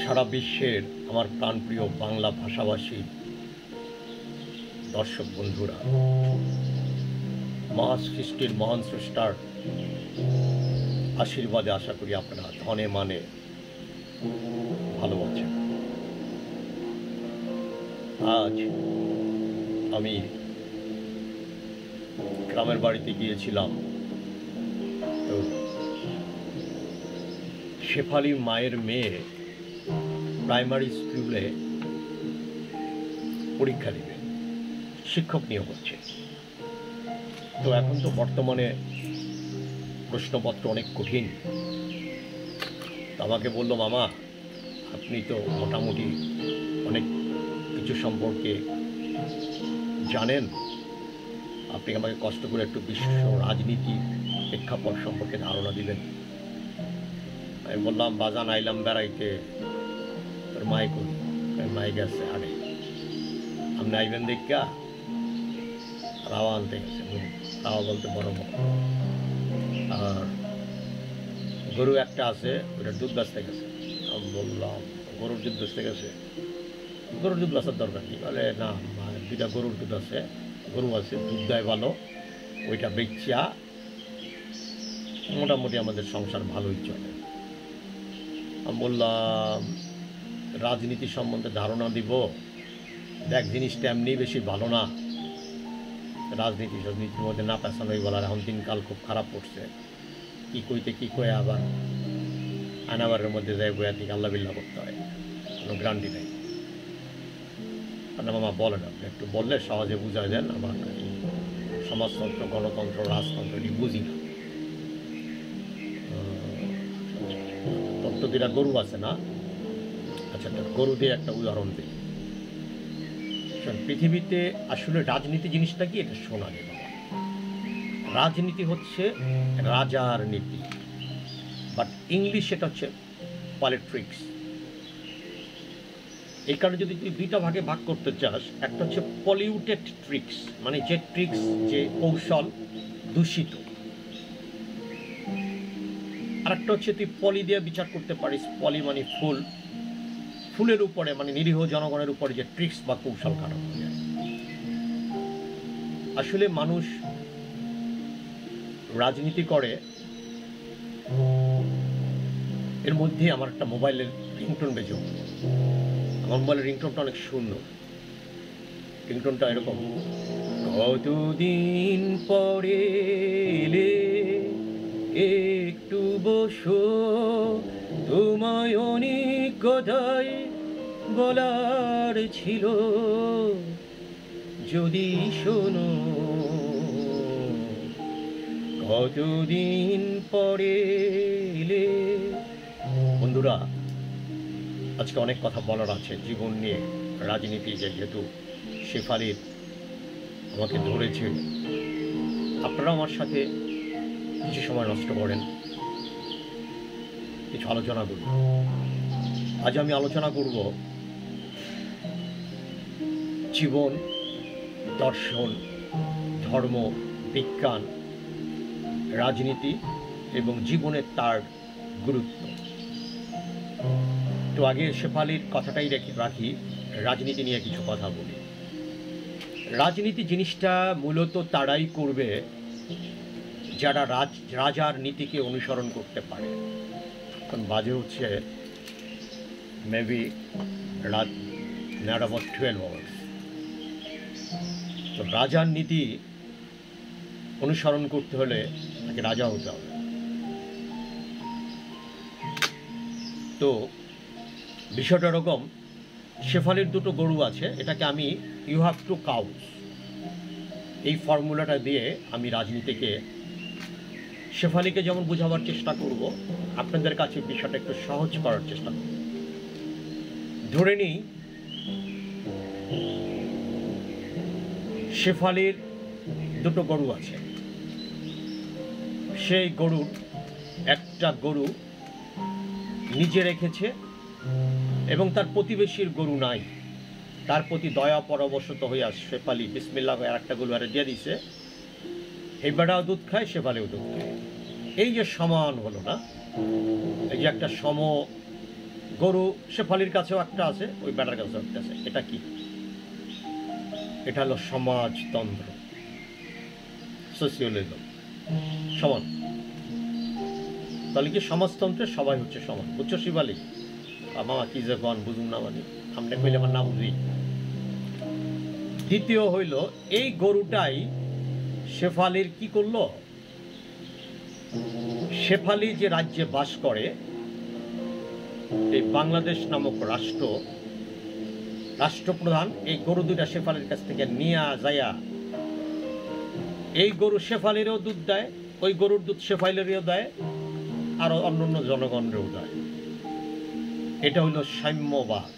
সারা বিশ্বের আমার প্রাণপ্রিয় বাংলা ভাষাভাষী দর্শক বন্ধুরা, মহা সৃষ্টির মহান স্রষ্টার আশীর্বাদে আশা করি আপনারা ধনে মানে ভালো আছেন। আজ আমি গ্রামের বাড়িতে গিয়েছিলাম। তো শেফালি মায়ের মেয়ে প্রাইমারি স্কুলে পরীক্ষা দেবে, শিক্ষক নিয়োগ হচ্ছে। তো এখন তো বর্তমানে প্রশ্নপত্র অনেক কঠিন। আমাকে বলল, মামা আপনি তো মোটামুটি অনেক কিছু সম্পর্কে জানেন, আপনি আমাকে কষ্ট করে একটু বিশ্ব রাজনীতি প্রেক্ষাপট সম্পর্কে ধারণা দিবেন। আমি বললাম, বাজান আইলাম বেড়াইতে, তোর মাই করি, মাই গেছে আরে আপনি আইবেন দেখা রাওয়া আনতে গেছে। রাওয়া বলতে বড় বড়, আর গরু একটা আছে, ওইটা দুধ বেচতে গেছে। আমি বললাম, গরুর দুধ বেচতে গেছে? গরুর দুধ বেচার দরকার নেই। বলে না, দুইটা গরুর দুধ আছে, গরু আছে, দুধ দেয় ভালো, ওইটা বেচিয়া মোটামুটি আমাদের সংসার ভালোই চলে। আমি বললাম, রাজনীতি সম্বন্ধে ধারণা দিব, দেখ জিনিসটা এমনি বেশি ভালো না, রাজনীতির মধ্যে না পেছানোই বলার। এখন দিনকাল খুব খারাপ পড়ছে, কি কইতে কি কয়ে আবার আনাবারের মধ্যে যাই বইয়া থেকে আল্লাহ বিল্লাহ করতে হয়, কোনো গ্রান্টি নেই। আপনার মামা বলেন, আপনি একটু বললে সহজে বুঝাই দেন। আমার এই সমাজতন্ত্র, গণতন্ত্র, রাজতন্ত্র এটি বুঝি না। তত্ত্ব দুটা গরু আছে না? আচ্ছা, গরু দিয়ে একটা উদাহরণ দিই। পৃথিবীতে আসলে রাজনীতি জিনিসটা কি, এটা শোনা যায়। রাজনীতি হচ্ছে রাজার নীতি, বাট ইংলিশ এটা হচ্ছে পলিটিক্স। এই কারণে যদি তুই দুইটা ভাগে ভাগ করতে চাস, একটা হচ্ছে পলিউটেড ট্রিক্স, মানে যে ট্রিক্স, যে কৌশল দূষিত। আর একটা হচ্ছে তুই পলি দিয়ে বিচার করতে পারিস। পলি মানে ফুল, ফুলের উপরে মানে নিরীহ জনগণের উপরে যে ট্রিক্স বা কৌশল খারাপ হয়ে যায়। আসলে মানুষ রাজনীতি করে। এর মধ্যে আমার একটা মোবাইলের রিংটোন বেজে উঠল। আমার মোবাইলের রিংটোনটা অনেক সুন্দর। রিংটোনটা এরকম, কতদিন পরে এলে একটু বসো, তোমায় অনেক কথাই বলার ছিল, যদি শোনো, কতদিন পরে এলে। বন্ধুরা, আজকে অনেক কথা বলার আছে জীবন নিয়ে, রাজনীতি। যেহেতু শেফালির আমাকে ধরেছে, আপনারা আমার সাথে কিছু সময় নষ্ট করেন, কিছু আলোচনা করব। আজ আমি আলোচনা করব জীবন, দর্শন, ধর্ম, বিজ্ঞান, রাজনীতি এবং জীবনের তার গুরুত্ব। তো আগে শেফালির কথাটাই রাখি, রাজনীতি নিয়ে কিছু কথা বলি। রাজনীতি জিনিসটা মূলত তারাই করবে যারা রাজার নীতিকে অনুসরণ করতে পারে। এখন বাজে হচ্ছে মেবি রাত 12 আওয়ার্স। তো রাজার নীতি অনুসরণ করতে হলে তাকে রাজা হতে হবে। তো বিষয়টা এরকম, শেফালির দুটো গরু আছে, এটাকে আমি ইউ হ্যাভ টু কাউস, এই ফর্মুলাটা দিয়ে আমি রাজনীতিকে, শেফালিকে যেমন বোঝাবার চেষ্টা করব, আপনাদের কাছে বিষয়টা একটু সহজ করার চেষ্টা করব। ধরে নিই শেফালির দুটো গরু আছে। সেই গরুর একটা গরু নিজে রেখেছে এবং তার প্রতিবেশীর গরু নাই। তার প্রতি দয়া পরবশত হইয়া শেফালি বিসমিল্লাহ হয়ে আর একটা গরু আরে দিয়ে দিছে। এই বেড়াও দুধ খায়, শেফালিও দুধ খায়। এই যে সমান হলো না, এই যে একটা গরু শেফালির কাছেও একটা আছে, ওই বেটার কাছেও একটা আছে। এটা কি? এটা হলো সমাজতন্ত্র, সোশিওলিজম। সমান। তাহলে কি সমাজতন্ত্রে সবাই হচ্ছে সমান? বুঝছো শিবালি? মামা কি যে কন বুঝুন না, মানে আমরা কইলে আমার না বুঝি। দ্বিতীয় হইল, এই গরুটাই শেফালির কি করলো, শেফালি যে রাজ্যে বাস করে, এই বাংলাদেশ নামক রাষ্ট্রপ্রধান এই গরু দুইটা শেফালির কাছ থেকে নিয়ে যায়া এই গরু শেফালিরও দুধ দেয়, ওই গরুর দুধ শেফালিরও দেয়, আর অন্যান্য জনগণেরও দেয়। এটা হইল সাম্যবাদ,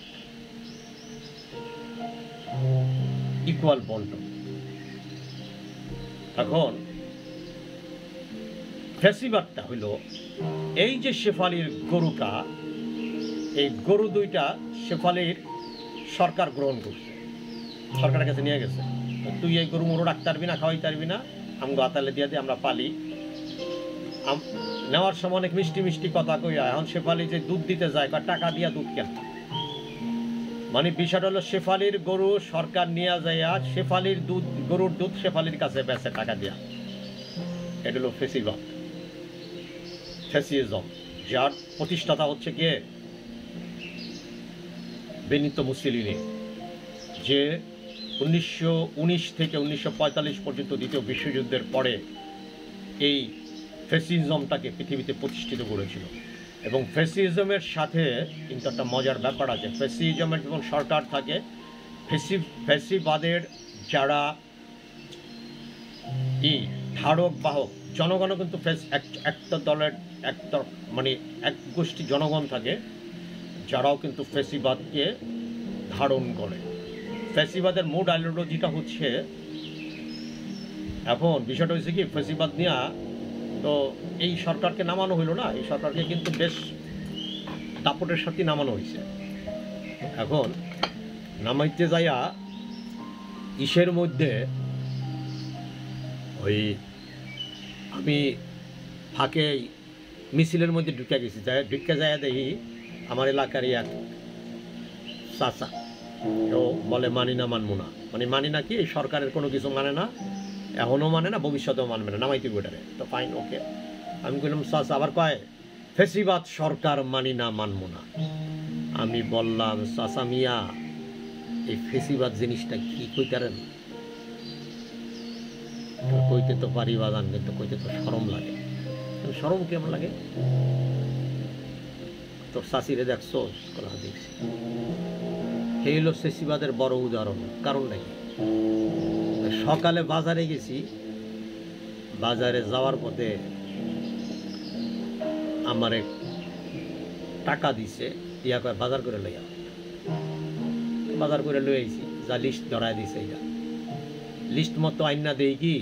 ইকুয়াল বন্টন। এখন ফ্যাসিবাদটা হইল, এই যে শেফালির গরুটা, এই গরু দুইটা শেফালির সরকার গ্রহণ করছে, সরকারের কাছে নিয়ে গেছে। তুই এই গরু মরু রাখতে পারবি না, খাওয়াইতে পারবি না, আমগো আতালে দিয়ে দিয়ে আমরা পালি। নেওয়ার সময় অনেক মিষ্টি মিষ্টি কথা কইয়া, এখন শেফালি যে দুধ দিতে যায়, টাকা দিয়া দুধ কেন? মানে বিষয়টা হলো, শেফালির গরু সরকার নিয়ে যাইয়া শেফালির দুধ, গরুর দুধ শেফালির কাছে বেচে টাকা দিয়া। এটা হলো ফ্যাসিবাদ, ফ্যাসিজম, যার প্রতিষ্ঠাতা হচ্ছে কে? বেনিতো মুসোলিনি, যে 1919 থেকে 1945 পর্যন্ত দ্বিতীয় বিশ্বযুদ্ধের পরে এই ফ্যাসিজমটাকে পৃথিবীতে প্রতিষ্ঠিত করেছিল। এবং ফ্যাসিজমের সাথে কিন্তু একটা মজার ব্যাপার আছে। ফ্যাসিজমের যখন সরকার থাকে, ফ্যাসিবাদের যারা ধারক বাহক জনগণও কিন্তু একটা দলের মানে এক গোষ্ঠী জনগণ থাকে, যারাও কিন্তু ফ্যাসিবাদকে ধারণ করে। ফ্যাসিবাদের মোড আইডিওলজিটা হচ্ছে, এখন বিষয়টা হচ্ছে কি, ফ্যাসিবাদ নিয়ে তো এই সরকারকে নামানো হইল না, এই সরকারকে কিন্তু বেশ দাপটের সাথে নামানো হয়েছে। এখন নামাইতে যাইয়া ইসের মধ্যে ওই আমি ফাঁকে মিছিলের মধ্যে ঢুকে গেছি, ঢুকে যায় দেখি আমার এলাকারই এক চাচা, ও বলে মানি না মানবো না, মানে মানি না কি, এই সরকারের কোনো কিছু মানে না, এখনও মানে না, ভবিষ্যতেও মানবে না, নামাইতে গোটারে। তো ফাইন, ওকে। আমি বললাম চাচা, আবার কয় ফ্যাসিবাদ সরকার মানি না মানবো না। আমি বললাম, চাচা মিয়া, এই ফ্যাসিবাদ জিনিসটা কি কইতারেন? কইতে তো পারি বাজান, কিন্তু কইতে তো শরম লাগে। শরম কেমন লাগে? তোর শাশিরে দেখছো? দেখছি। এই হলো ফ্যাসিবাদের বড় উদাহরণ। কারণ নাকি, সকালে বাজারে গেছি, বাজারে যাওয়ার পথে আমারে টাকা দিছে, ইয়া করে বাজার করে লইয়া, বাজার করে লই আইছি, যা লিস্ট ধরাই দিছে, এটা লিস্ট মতো আইনা দেই কি,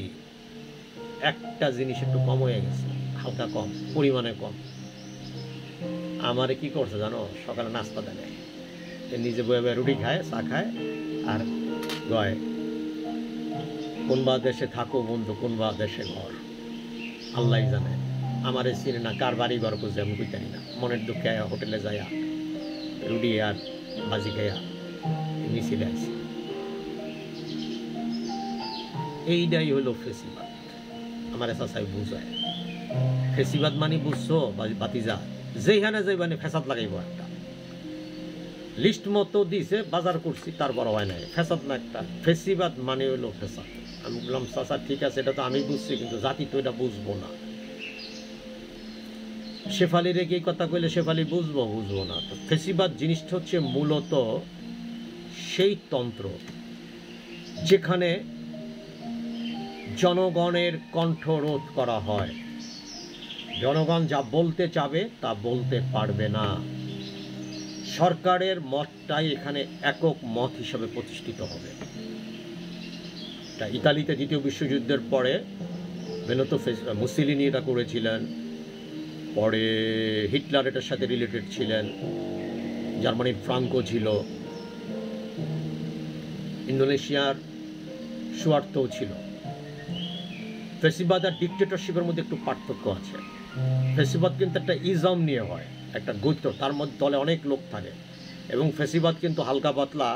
একটা জিনিস একটু কম হয়ে গেছে, হালকা কম, পরিমাণে কম। আমারে কি করছে জানো? সকালে নাস্তা দেয়, নিজে বয়ে বয়ে রুটি খায়, চা খায়, আর গয় কোনবা দেশে থাকো বন্ধু, কোনবা দেশে ঘর, আল্লাহ জানে। আমারে চিনে না, কার বাড়ি ঘর খুঁজে আমি বুঝতে না। মনের দুঃখে হোটেলে যাইয়া রুটি আর ভাজি খাইয়া মিছিলে আইছি। এইটাই হলো ফ্যাসিবাদ। আমার চাচাই বুঝায়, ফ্যাসিবাদ মানে বুঝছো বাতিজা, যেখানে যাইবানি ফ্যাসাদ লাগাইব একটা। লিস্ট মতো দিছে, বাজার করছি, তার বড় হয় নাই, ফ্যাসাদ না একটা। ফ্যাসিবাদ মানে হইলো ফ্যাসাদ। আমি বললাম, চাচা ঠিক আছে, এটা তো আমি বুঝছি, কিন্তু জাতি তো এটা বুঝবো না। শেফালি রেখে এই কথা কইলে শেফালি বুঝবো না। তো ফ্যাসিবাদ জিনিসটা হচ্ছে মূলত সেই তন্ত্র যেখানে জনগণের কণ্ঠ রোধ করা হয়। জনগণ যা বলতে চাবে তা বলতে পারবে না। সরকারের মতটাই এখানে একক মত হিসেবে প্রতিষ্ঠিত হবে। ইতালিতে দ্বিতীয় বিশ্বযুদ্ধের পরে বেনিতো মুসোলিনি এটা করেছিলেন, পরে হিটলার এটার সাথে রিলেটেড ছিলেন, জার্মানির ফ্রাঙ্কো ছিল, ইন্দোনেশিয়ার সুয়ার্তও ছিল। ফ্যাসিবাদ আর ডিকটেটরশিপের মধ্যে একটু পার্থক্য আছে। ফ্যাসিবাদ কিন্তু একটা ইজম নিয়ে হয়, একটা গোত্র, তার মধ্যে দলে অনেক লোক থাকে, এবং ফেসিবাদ কিন্তু হালকা পাতলা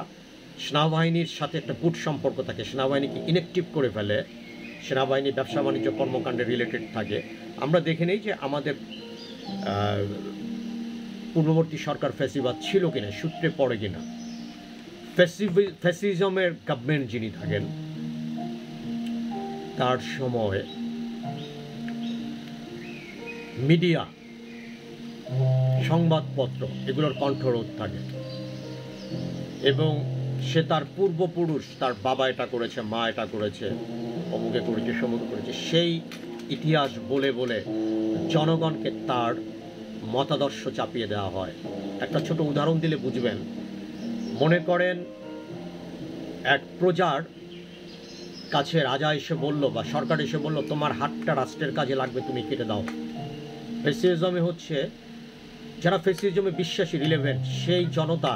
সেনাবাহিনীর সাথে একটা গুড সম্পর্ক থাকে, সেনাবাহিনীকে ইনঅ্যাক্টিভ করে ফেলে, সেনাবাহিনী ব্যবসা বাণিজ্য কর্মকাণ্ডে রিলেটেড থাকে। আমরা দেখে নেই যে আমাদের পূর্ববর্তী সরকার ফেসিবাদ ছিল কিনা, সূত্রে পড়ে কিনা। ফ্যাসিজমের গভর্নমেন্ট যিনি থাকেন তার সময় মিডিয়া, সংবাদপত্র এগুলোর কণ্ঠরোধ থাকে, এবং সে তার পূর্বপুরুষ, তার বাবা এটা করেছে, মা এটা করেছে, অমুকে করেছে, সমুকে করেছে, সেই ইতিহাস বলে বলে জনগণকে তার মতাদর্শ চাপিয়ে দেওয়া হয়। একটা ছোট উদাহরণ দিলে বুঝবেন। মনে করেন এক প্রজার কাছে রাজা এসে বলল বা সরকার এসে বলল, তোমার হাতটা রাষ্ট্রের কাজে লাগবে, তুমি কেটে দাও। ফ্যাসিজমে হচ্ছে যারা ফ্যাসিজমে বিশ্বাসী, রিলেভেন্ট, সেই জনতা,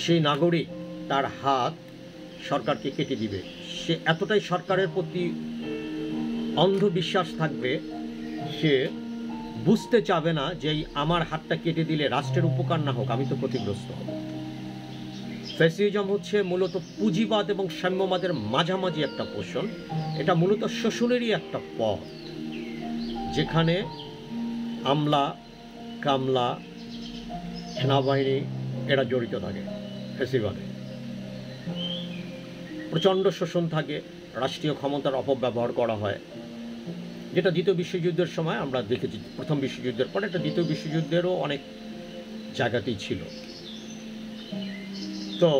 সেই নাগরিক তার হাত সরকারকে কেটে দিবে। সে এতটাই সরকারের প্রতি অন্ধবিশ্বাস থাকবে, সে বুঝতে চাবে না যে আমার হাতটা কেটে দিলে রাষ্ট্রের উপকার না হোক, আমি তো ক্ষতিগ্রস্ত হব। ফ্যাসিজম হচ্ছে মূলত পুঁজিবাদ এবং সাম্যবাদের মাঝামাঝি একটা পোষণ। এটা মূলত শোষণেরই একটা পথ, যেখানে আমলা, কামলা, সেনাবাহিনী এরা জড়িত থাকে। ফ্যাসিবাদে প্রচণ্ড শোষণ থাকে, রাষ্ট্রীয় ক্ষমতার অপব্যবহার করা হয়, যেটা দ্বিতীয় বিশ্বযুদ্ধের সময় আমরা দেখেছি। প্রথম বিশ্বযুদ্ধের পরে এটা দ্বিতীয় বিশ্বযুদ্ধেরও অনেক জায়গাতেই ছিল। তো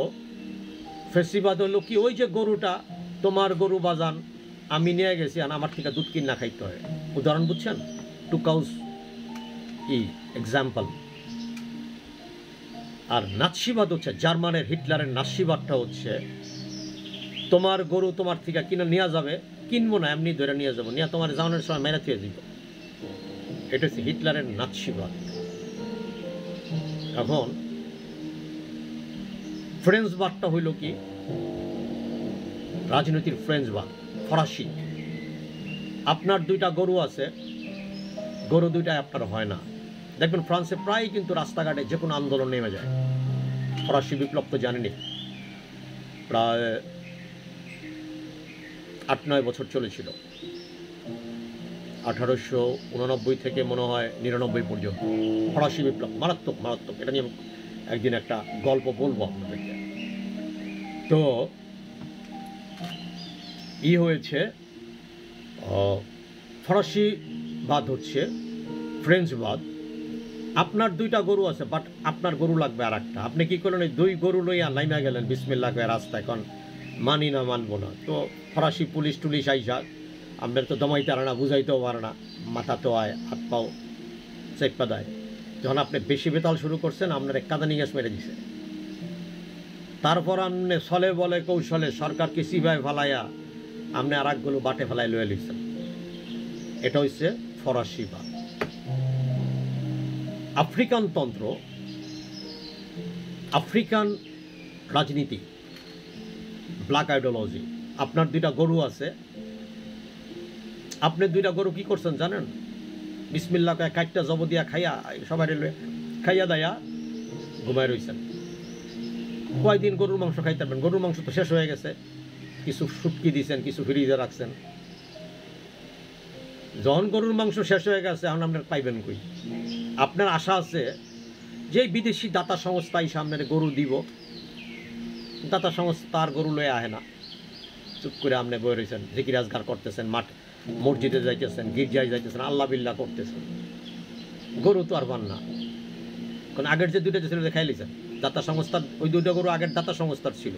ফ্যাসিবাদ হলো কি, ওই যে গরুটা, তোমার গরু বাজান, আমি নিয়ে গেছি আর আমার থেকে দুধ কিনা খাইতে হয়। উদাহরণ বুঝছেন? Two cows example. আর নাৎসিবাদ হচ্ছে জার্মানের, হিটলারের নাৎসিবাদটা হচ্ছে, তোমার গরু তোমার থেকে কিনা নেওয়া যাবে, কিনবো না, এমনি ধরে নিয়ে যাবো, নিয়ে তোমার জানানোর সময় মেরে থুয়ে দিব। এটা হচ্ছে হিটলারের নাৎসিবাদ। এখন ফ্রেঞ্চবাদটা হইল কি, রাজনীতির ফ্রেঞ্চবাদ, ফরাসি। আপনার দুইটা গরু আছে, গরু দুইটাই আপনার হয় না। দেখবেন ফ্রান্সে প্রায় কিন্তু রাস্তাঘাটে যে কোনো আন্দোলন নেমে যায়। ফরাসি বিপ্লব তো জানেনি, প্রায় 8-9 বছর চলেছিল, 1889 থেকে মনে হয় 99 পর্যন্ত। ফরাসি বিপ্লব মারাত্মক মারাত্মক, এটা নিয়ে একদিন একটা গল্প বলবো আপনাদেরকে। তো হয়েছে, ফরাসিবাদ হচ্ছে ফ্রেঞ্চবাদ। আপনার দুইটা গরু আছে, বাট আপনার গরু লাগবে আর একটা। আপনি কি করলেন, এই 2 গরু লইয়া নাইমা গেলেন বিসমিল্লাহ করে রাস্তায়, এখন মানি না মানবো না। তো ফরাসি পুলিশ টুলিশ আইসা আপনার তো দমাইতে পারে না, বুঝাইতেও পারে না, মাথা তো আয়, হাত পাও চেপা দেয়। যখন আপনি বেশি বেতাল শুরু করছেন, আপনার কাদানি গ্যাস মেরে দিছে। তারপর আপনি ছলে বলে কৌশলে সরকারকে সিবায় ফেলাইয়া আপনি আর একগুলো বাটে ফেলাই লয়ে লিখছেন। এটা হচ্ছে ফরাসিবাদ। আফ্রিকান তন্ত্র, আফ্রিকান রাজনীতি, ব্ল্যাক আইডিওলজি। আপনার 2টা গরু আছে, আপনি 2টা গরু কি করছেন জানেন? বিসমিল্লাহ কয়ে কাটটা জব দিয়া খাইয়া, সবাই খাইয়া দাইয়া ঘুমায় রয়েছেন। কয়দিন গরুর মাংস খাইতে পারবেন? গরুর মাংস তো শেষ হয়ে গেছে। কিছু শুটকি দিয়েছেন, কিছু ফ্রিজে রাখছেন। যখন গরুর মাংস শেষ হয়ে গেছে, এখন আপনার পাইবেন কই? আপনার আশা আছে যে বিদেশি দাতা সংস্থা এই সামনে গরু দিব, দাতা সংস্থা আর গরু লয়ে আহে না। চুপ করে আপনি বয়ে রয়েছেন, জিকির আজগার করতেছেন, মসজিদে যাইতেছেন, গির্জায় যাইতেছেন, আল্লাহ বিল্লাহ করতেছেন, গরু তো আর পান না। কারণ আগের যে 2টা ছিল খাই লিছেন, দাতা সংস্থার, ওই 2টা গরু আগের দাতা সংস্থার ছিল,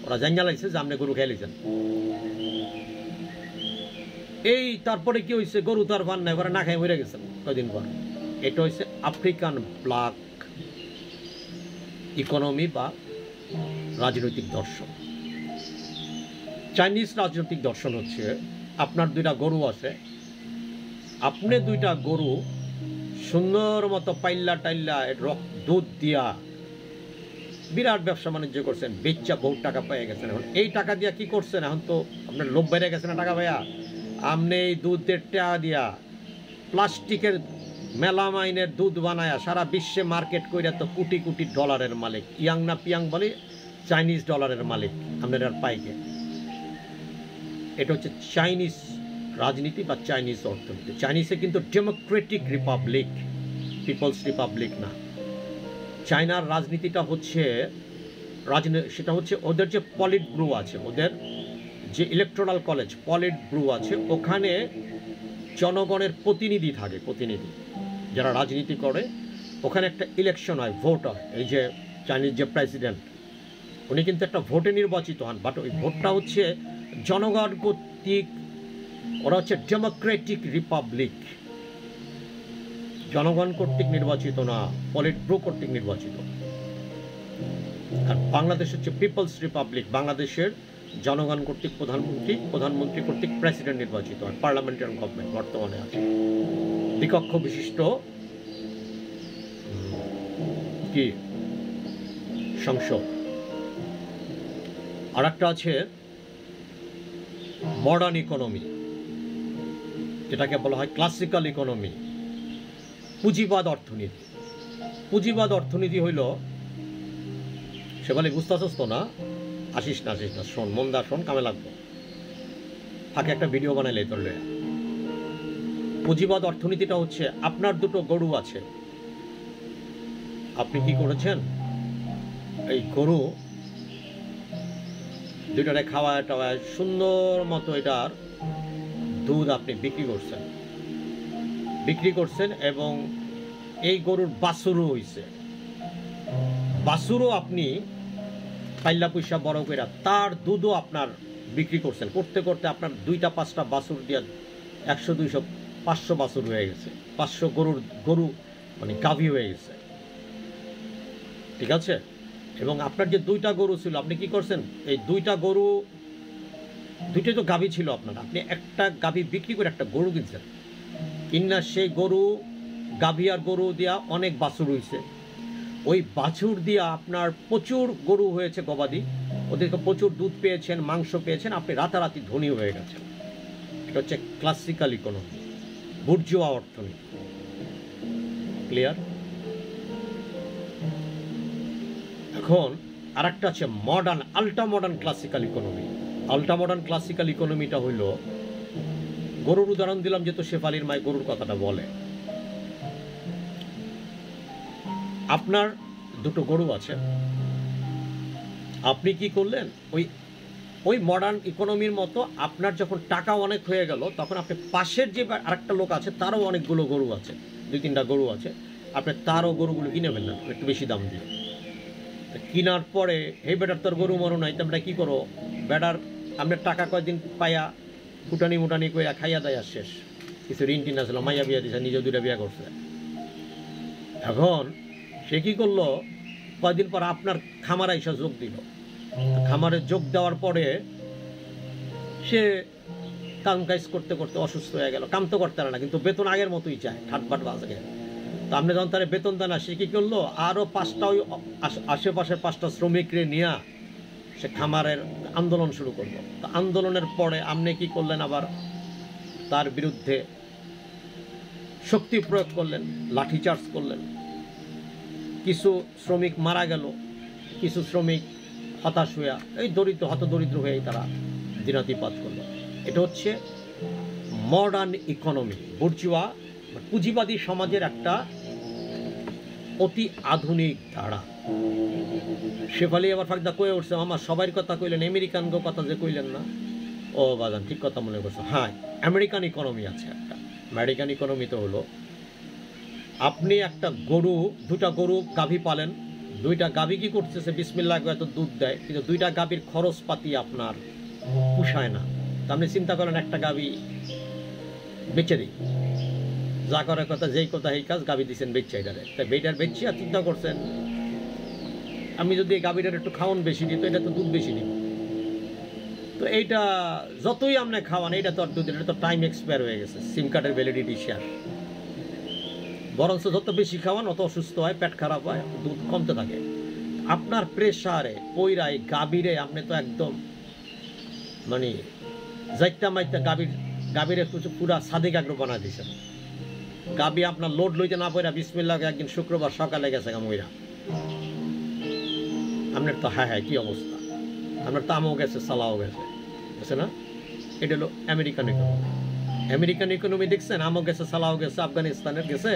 ওরা জানিয়ে লাগছে যে আপনি গরু খাই লিছেন। এই তারপরে কি হয়েছে, গরু তো আর পান না, ওরা না খাই মরে গেছেন কয়দিন পর। এটা হচ্ছে আফ্রিকান ব্ল্যাক ইকোনমি বা রাজনৈতিক দর্শন। চাইনিজ রাজনৈতিক দর্শন হচ্ছে, আপনার 2টা গরু আছে, আপনি 2টা গরু সুন্দর মতো পাইল্লা টাইল্লা দুধ দিয়া বিরাট ব্যবসা বাণিজ্য করছেন, বেচা বহু টাকা পেয়ে গেছেন। এখন এই টাকা দিয়া কি করছেন? এখন তো আপনার লোভ বেড়ে গেছে না টাকা ভাইয়া। আপনি এই দুধের টাকা দিয়া প্লাস্টিকের মেলামাইনের দুধ বানায়া সারা বিশ্বে মার্কেট কইরা তো কোটি কোটি ডলারের মালিক। ইয়াং না পিয়াং বলে চাইনিজ ডলারের মালিক আপনার আর পাইকে। এটা হচ্ছে চাইনিজ রাজনীতি বা চাইনিজ অর্থনীতি। চাইনিজে কিন্তু ডেমোক্রেটিক রিপাবলিক, পিপলস রিপাবলিক না। চায়নার রাজনীতিটা হচ্ছে সেটা হচ্ছে ওদের যে পলিট ব্রু আছে, ওদের যে ইলেকট্রাল কলেজ পলিট ব্রু আছে, ওখানে জনগণের প্রতিনিধি থাকে, প্রতিনিধি যারা রাজনীতি করে। ওখানে একটা ইলেকশন হয়, ভোট হয়। এই যে চাইনিজ যে প্রেসিডেন্ট, উনি কিন্তু একটা ভোটে নির্বাচিত হন, বাট ওই ভোটটা হচ্ছে জনগণ কর্তৃক, ওরা হচ্ছে ডেমোক্রেটিক রিপাবলিক, জনগণ কর্তৃক নির্বাচিত না, পলিট ব্রু কর্তৃক নির্বাচিত। আর বাংলাদেশ হচ্ছে পিপলস রিপাবলিক, বাংলাদেশের জনগণ কর্তৃক প্রধানমন্ত্রী, প্রধানমন্ত্রী কর্তৃক প্রেসিডেন্ট নির্বাচিত হয়। পার্লামেন্টারি গভর্নমেন্ট বর্তমানে আছে, দ্বিকক্ষ বিশিষ্ট কি সংসদ। আর একটা আছে মডার্ন ইকোনমি, যেটাকে বলা হয় ক্লাসিক্যাল ইকোনমি, পুঁজিবাদ অর্থনীতি। পুঁজিবাদ অর্থনীতি হইল, সে বলে বুঝতেছস তো না, আসিস না শোন, মন্দা শোন, কামে লাগবো, ফাঁকে একটা ভিডিও বানাইলে তোর। পুঁজিবাদ অর্থনীতিটা হচ্ছে আপনার দুটো গরু আছে, আপনি কি করেছেন, এই গরু দুইটারে খাওয়ায় টাওয়ায় সুন্দর মতো এটার দুধ আপনি বিক্রি করছেন এবং এই গরুর বাছুরও হইছে, বাছুরও আপনি পাইলা পয়সা বড় করে তার দুধও আপনার বিক্রি করছেন। করতে করতে আপনার 2-5টা বাছুর দিয়ে 100-200 500 বাছুর হয়ে গেছে, 500 গরু মানে গাভী হয়ে গেছে, ঠিক আছে। এবং আপনার যে 2টা গরু ছিল, আপনি কি করছেন, এই 2টা গরু, 2টা তো গাভী ছিল আপনার, আপনি একটা গাভী বিক্রি করে একটা গরু কিনছেন, কিনা সেই গরু, গাভী আর গরু দিয়া অনেক বাছুর হয়েছে। ওই বাছুর দিয়া আপনার প্রচুর গরু হয়েছে, গবাদি, ওদেরকে প্রচুর দুধ পেয়েছেন, মাংস পেয়েছেন, আপনি রাতারাতি ধনী হয়ে গেছেন। এটা হচ্ছে ক্লাসিক্যাল ইকোনমি, বুর্জোয়া অর্থনীতি। ক্লিয়ার? এখন আর একটা আছে modern, ultra modern classical economy. Ultra modern classical ইকোনমিটা হইল, গরুর উদাহরণ দিলাম যেহেতু শেফালির মায় গরুর কথাটা বলে। আপনার দুটো গরু আছে, আপনি কি করলেন, ওই মডার্ন ইকোনমির মতো আপনার যখন টাকা অনেক হয়ে গেল, তখন আপনি পাশের যে আরেকটা লোক আছে তারও অনেকগুলো গরু আছে, 2-3টা গরু আছে, আপনি তারও গরুগুলো কিনে ফেললেন একটু বেশি দাম দিয়ে। কেনার পরে এই বেটার তোর গরু মরো নাই, তোমরা কি করো, বেটার আপনার টাকা কয়েকদিন পাইয়া ফুটানি মুটানি করে খাইয়া দেয়, শেষ। কিছু ঋণ টিন আসলো, মাইয়া বিয়া দিছে, নিজে 2টা বিয়া করছে। এখন সে কি করলো, কয়েকদিন পর আপনার খামার আইসা যোগ দিল। খামারে যোগ দেওয়ার পরে সে কাম কাজ করতে করতে অসুস্থ হয়ে গেল, কাম তো করতে পারে না, কিন্তু বেতন আগের মতোই চায়, ঠাটবাট বাজে। তো আপনি যখন তার বেতন দেন না, সে কি করলো, আরও 5টা ওই আশেপাশের 5টা শ্রমিকরে নিয়ে সে খামারের আন্দোলন শুরু করলো। তো আন্দোলনের পরে আপনি কি করলেন, আবার তার বিরুদ্ধে শক্তি প্রয়োগ করলেন, লাঠিচার্জ করলেন, কিছু শ্রমিক মারা গেল, কিছু শ্রমিক হতাশ হইয়া এই হতদরিদ্র হয়েই তারা দিনাতিপাত করলো। এটা হচ্ছে মডার্ন ইকোনমি, বুর্জোয়া পুঁজিবাদী সমাজের একটা অতি আধুনিক ধারা। শেফালি আবার ফাঁকদা কয়ে উঠছে, আমার সবাই কথা কইলেন, আমেরিকান কথা যে কইলেন না। ও বাজান, ঠিক কথা মনে করছো। হ্যাঁ, আমেরিকান ইকোনমি আছে একটা। আমেরিকান ইকোনমি তো হলো, আপনি একটা গরু, 2টা গরু গাভী পালেন, 2টা গাভী কি করতেছে, বিসমিল্লাহ এত দুধ দেয়, কিন্তু 2টা গাভীর খরচপাতি আপনার পুষায় না। তা আপনি চিন্তা করেন, একটা গাভী বেচে দিই, যা করার কথা যেই কথা এই কাজ, গাভী দিচ্ছেন বেচছে, এটারে তাই বেটার বেচছি। আর চিন্তা করছেন, আমি যদি এই গাভীটার একটু খাওয়ান বেশি দিই, তো এটা তো দুধ বেশি দিব। তো এইটা যতই আপনি খাওয়ান, এইটা তো আর দুধ, এটা তো টাইম এক্সপায়ার হয়ে গেছে, সিম কার্ডের ভ্যালিডিটি শেষ। বরঞ্চ যত বেশি খাওয়ান অত অসুস্থ হয়, পেট খারাপ হয়, দুধ কমতে থাকে। আপনার প্রেশারে পইরাই গাভীরে আপনি তো একদম মানে যাইতা মাইতা গাভীর একটু পুরা সাদেক আগ্রহ বানা দিয়েছেন। গাবি আপনার লোড লইতে না পড়া বিসমিল্লাহ একদিন শুক্রবার সকালে গেছে মইরা। আপনার তো হ্যাঁ হ্যাঁ কি অবস্থা, আপনার তো আমও গেছে সালাও গেছে, বুঝছে না? এটা হলো আমেরিকান ইকোনমি। আমেরিকান ইকোনমি দেখছেন, আমও গেছে সালাও গেছে, আফগানিস্তানের গেছে।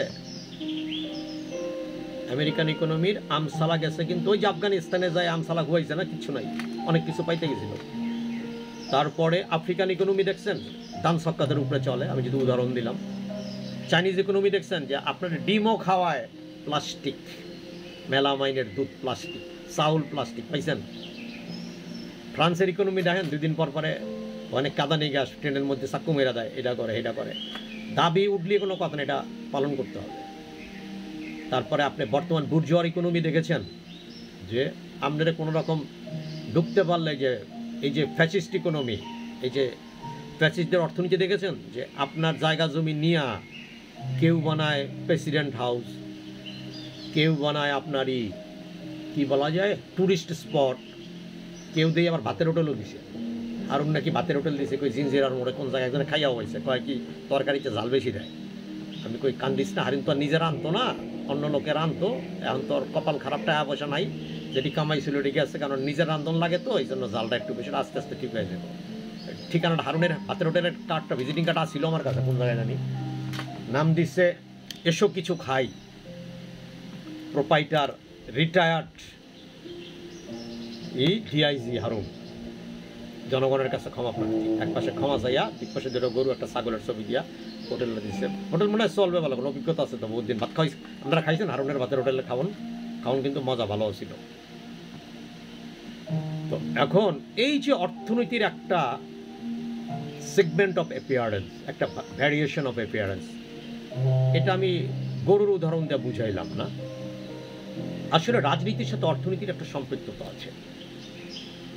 আমেরিকান ইকোনমির আম সালা গেছে, কিন্তু ওই যে আফগানিস্তানে যায় আম সালা হয়েছে না, কিচ্ছু নাই, অনেক কিছু পাইতে গেছিল। তারপরে আফ্রিকান ইকোনমি দেখছেন, দান সক্কাদের উপরে চলে, আমি যদি উদাহরণ দিলাম। চাইনিজ ইকোনমি দেখছেন যে আপনার ডিমও খাওয়ায় প্লাস্টিক, মেলামাইনের দুধ প্লাস্টিক, চাউল প্লাস্টিক, পাইছেন? ফ্রান্সের ইকোনমি দেখেন, 2 দিন পর পরে অনেক কাদানি গ্যাস ট্রেনের মধ্যে চাক্কু মেরা দেয়, এটা করে এটা করে। দাবি উঠলে কোনো কথা না, এটা পালন করতে হবে। তারপরে আপনি বর্তমান বুর্জোয়ার ইকোনমি দেখেছেন যে আপনারা কোনো রকম ঢুকতে পারলে যে এই যে ফ্যাসিস্ট ইকোনমি, এই যে ফ্যাসিস্টদের অর্থনীতি দেখেছেন যে আপনার জায়গা জমি নিয়া কেউ বানায় প্রেসিডেন্ট হাউস, কেউ বানায় আপনারই কি বলা যায় ট্যুরিস্ট স্পট, কেউ দিয়ে আবার ভাতের হোটেলও দিছে। হারুন নাকি ভাতের হোটেল দিছে, কই জিঞ্জিরার মোড়ে কোন জায়গায় একজনে খাইয়াও হয়েছে, কয় কি তরকারিতে ঝাল বেশি দেয়। আমি কই কান্দিস না, হারিন তো আর নিজেরা আনতো না, অন্য লোকের আনতো। এখন তো কপাল খারাপ, টাকা পয়সা নাই, যেটি কামাইছিল এটি গেছে, কারণ নিজের রান্ধন লাগে, তো এই জন্য জালটা একটু বেশি, আস্তে আস্তে ঠিক হয়ে যাবে। ঠিকানাটা হারুনের ভাতের হোটেলের কার্ডটা, ভিজিটিং কার্ডটা ছিল আমার কাছে, কোন জায়গায় জানি, নাম দিচ্ছে এসব কিছু খাই, প্রোপাইটার রিটায়ার্ড ডিআইজি হারুন। জনগণের কাছে ক্ষমা প্রার্থী, এক পাশে ক্ষমা চাইয়া, এক পাশে 2টা গরু একটা ছাগলের ছবি দিয়া হোটেলে দিচ্ছে। হোটেল মনে হয় চলবে ভালো, কোনো অভিজ্ঞতা আছে তো, বহুত দিন ভাত খাইছে, আপনারা খাইছেন হারুনের ভাতের হোটেলে? খাওয়ান কিন্তু মজা ভালো ছিল। তো এখন এই যে অর্থনীতির একটা সেগমেন্ট অফ অ্যাপিয়ারেন্স, একটা ভ্যারিয়েশন অফ অ্যাপিয়ারেন্স, এটা আমি গরুর উদাহরণ দিয়ে বুঝাইলাম না। আসলে রাজনীতির সাথে অর্থনীতির একটা সম্পৃক্ততা আছে,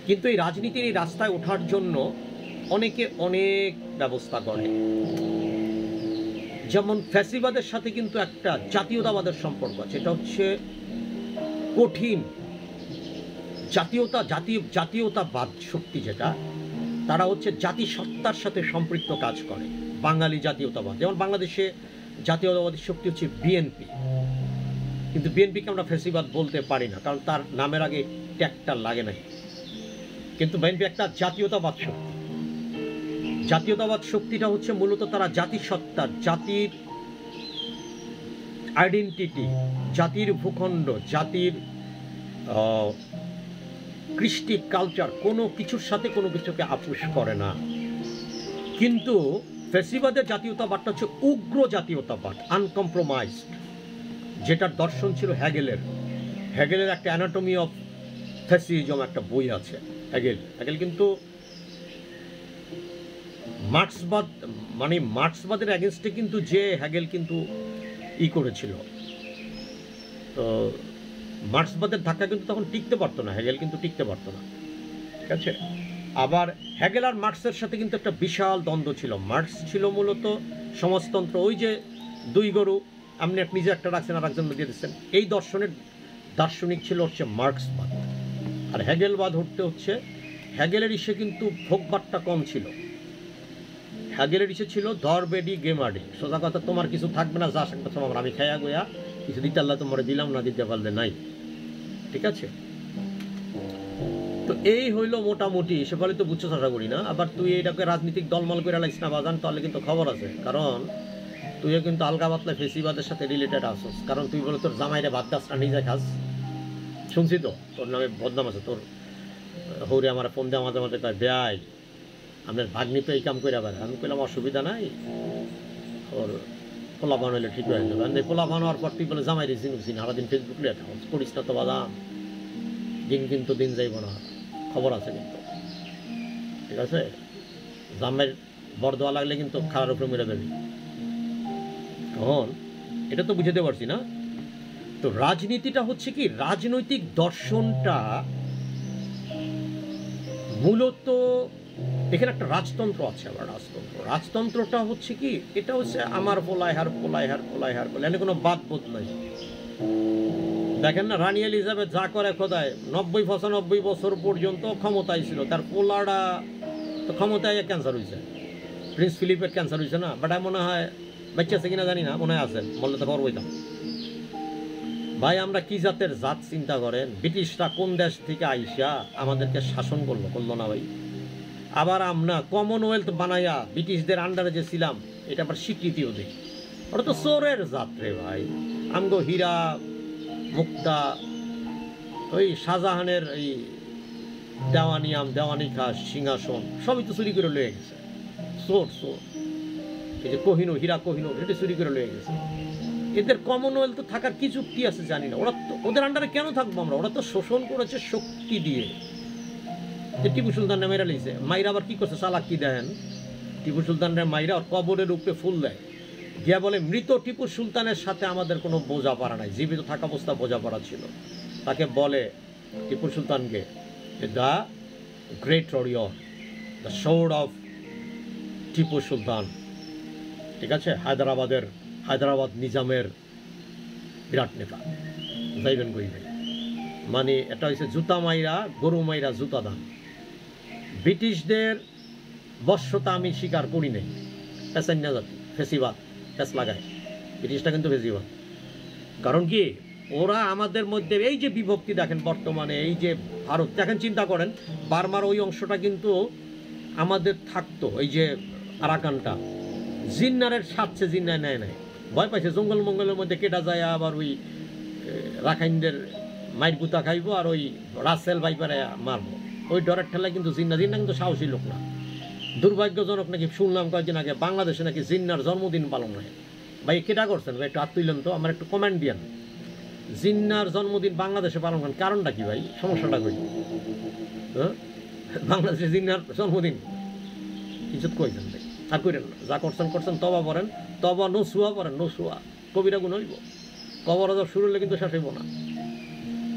কিন্তু এই রাজনীতির এই রাস্তায় ওঠার জন্য অনেকে অনেক ব্যবস্থা করে। যেমন ফ্যাসিবাদের সাথে কিন্তু একটা জাতীয়তাবাদের সম্পর্ক আছে, এটা হচ্ছে কঠিন জাতীয়তাবাদ শক্তি, যেটা তারা হচ্ছে জাতিসত্তার সাথে সম্পৃক্ত কাজ করে। বাঙালি জাতীয়তাবাদ, যেমন বাংলাদেশে জাতীয়তাবাদী শক্তি হচ্ছে বিএনপি, কিন্তু বিএনপিকে আমরা ফ্যাসিবাদ বলতে পারি না, কারণ তার নামের আগে ট্যাগটা লাগে নাই। কিন্তু বিএনপি একটা জাতীয়তাবাদ শক্তি। জাতীয়তাবাদ শক্তিটা হচ্ছে মূলত তারা জাতিসত্তার, জাতির আইডেন্টিটি, জাতির ভূখণ্ড, জাতির কৃষ্টি কালচার, কোনো কিছুর সাথে কোনো কিছুকে আপোষ করে না। কিন্তু ফ্যাসিবাদের জাতীয়তাবাদটা হচ্ছে উগ্র জাতীয়তাবাদ, আনকম্প্রোমাইজড, যেটার দর্শন ছিল হ্যাগেলের একটা অ্যানাটমি অফ ফ্যাসিজম একটা বই আছে। হ্যাগেল কিন্তু মার্ক্সবাদ, মানে মার্ক্সবাদের অ্যাগেনস্টে কিন্তু যে হ্যাগেল কিন্তু করেছিল, তো মার্ক্সবাদের ধাক্কা কিন্তু তখন টিকতে পারতো না, হ্যাগেল কিন্তু টিকতে পারতো না, ঠিক আছে? আবার হ্যাগেল আর মার্ক্সের সাথে কিন্তু একটা বিশাল দ্বন্দ্ব ছিল। মার্ক্স ছিল মূলত সমাজতন্ত্র, ওই যে 2 গরু আপনি নিজে একটা রাখছেন আর একজন দিয়ে দিচ্ছেন, এই দর্শনের দার্শনিক ছিল হচ্ছে মার্ক্সবাদ। আর হ্যাগেলবাদ হচ্ছে হ্যাগেলের ইসে কিন্তু ভোগবাদটা কম ছিল। হ্যাগেলের ইসে ছিল দরবেডি গেমাডি, সোজা কথা, তোমার কিছু থাকবে না, যা একটা তোমার আমি খাইয়া গোয়া কিছু দিতে আল্লাহ তোমার দিলাম, না দিতে পারলে নাই, ঠিক আছে? তো এই হইল মোটামুটি, সে বলে তো বুঝছো আশা করি না। আবার তুই এটাকে রাজনীতিক দলমল করে লাইস না বাজান, তাহলে কিন্তু খবর আছে, কারণ তুইও কিন্তু আলগা পাতলা ফেসিবাদের সাথে রিলেটেড আসস। কারণ তুই বলে তোর জামাইরে ভাত গাছটা নিজে খাস, শুনছি তো তোর নামে বদনাম আছে। তোর হৌরে আমার ফোন দেওয়া মাঝে মাঝে কয়, বেয়াই আপনার ভাগ্নি তো এই কাম করে আবার। আমি কইলাম অসুবিধা নাই, ওর পোলা বানাইলে ঠিক হয়ে যাবে। পোলা বানানোর পর তুই বলে জামাই রে চিনুছি, সারাদিন ফেসবুক লিয়ে থাকো, করিস না তো বাদাম, দিন কিন্তু দিন যাইব না, খবর আছে কিন্তু, ঠিক আছে? জামাইয়ের বরদোয়া লাগলে কিন্তু খাওয়ার উপরে মেরে দেবি। তখন এটা তো বুঝাতে পারছি না। তো রাজনীতিটা হচ্ছে কি, রাজনৈতিক দর্শনটা মূলত এখানে একটা রাজতন্ত্র আছে। আবার রাজতন্ত্রটা হচ্ছে কি, এটা হচ্ছে আমার পোলায় হার এনে কোনো বাদ বোধ নাই। দেখেন না, রানী এলিজাবেথ যা করে খোদায় 90-95 বছর পর্যন্ত ক্ষমতায় ছিল, তার পোলাটা তো ক্ষমতায় ক্যান্সার হয়েছে, প্রিন্স ফিলিপের ক্যান্সার হয়েছে না, বাট মনে হয় বাচ্চা আছে কিনা জানি না, মনে হয় আছে, বললে তো খবর বইতাম। ভাই আমরা কি জাতের জাত চিন্তা করেন? ব্রিটিশরা কোন দেশ থেকে আইসা আমাদেরকে শাসন করলো না ভাই? আবার আমরা কমনওয়েলথ বানাইয়া ব্রিটিশদের আন্ডারে যে ছিলাম এটা আবার স্বীকৃতিও দিই। ওটা তো চোরের যাত্রে ভাই। আমগো হীরা মুক্তা, ওই শাহজাহানের এই দেওয়ানি খাস, সিংহাসন সবই তো চুরি করে লয়ে গেছে। চোর চোর, এই যে কোহিনূর, হীরা কোহিনূর, এটা চুরি করে লয়ে গেছে। এদের কমনওয়েলথ থাকার কি যুক্তি আছে জানি না। ওরা তো ওদের আন্ডারে কেন থাকবো আমরা? ওরা তো শোষণ করেছে শক্তি দিয়ে। যে টিপু সুলতানরা মেরা লিছে, মাইরা আবার কি করছে চালাক কি দেন, টিপু সুলতানরা মাইরা ওর কবরের উপরে ফুল দেয়, গিয়া বলে মৃত টিপু সুলতানের সাথে আমাদের কোনো বোঝাপড়া নাই, জীবিত থাকা অবস্থা বোঝাপড়া ছিল। তাকে বলে টিপু সুলতানকে the great warrior, the sword of Tipu Sultan. ঠিক আছে, হায়দ্রাবাদ নিজামের বিরাট নেতা, যাইবেন কইবেন। মানে এটা হচ্ছে জুতা মাইরা গরু মাইরা জুতা দান। ব্রিটিশদের বশ্যতা আমি স্বীকার করি নাই, পেছান্যা জাতি, ফেসিবাদ, পেছ লাগায়। ব্রিটিশটা কিন্তু ফেসিবাদ। কারণ কি, ওরা আমাদের মধ্যে এই যে বিভক্তি দেখেন বর্তমানে, এই যে ভারত দেখেন, চিন্তা করেন বার্মার ওই অংশটা কিন্তু আমাদের থাকতো, এই যে আরাকানটা জিন্নারের সাথে জিন্নায় নেয় নাই, ভয় পাইছে জঙ্গল মঙ্গলের মধ্যে কেটা যায়, আবার ওই রাখাইনদের মাইর গুতা খাইবো আর ওই রাসেল বাইপারে মারবো, ওই ডরের ঠেলায় কিন্তু জিন্না কিন্তু সাহসী লোক না। দুর্ভাগ্যজনক নাকি শুনলাম কয়েকদিন আগে বাংলাদেশে নাকি জিন্নার জন্মদিন পালন হয়। ভাই কেটা করছেন ভাই, একটু হাত তুললেন তো, আমার একটু কমেন্ট দিয়েন। জিন্নার জন্মদিন বাংলাদেশে পালন করেন, কারণটা কি ভাই? সমস্যাটা কই? হ্যাঁ, বাংলাদেশে জিন্নার জন্মদিন কিছু কইছেন ভাই, আর কইরেন না। যা করছেন তবা পড়েন, তবা নসুয়া পড়েন, নসুয়া কবিরা গুণ হইব। কবর শুরু হলে কিন্তু শেষ হইব না।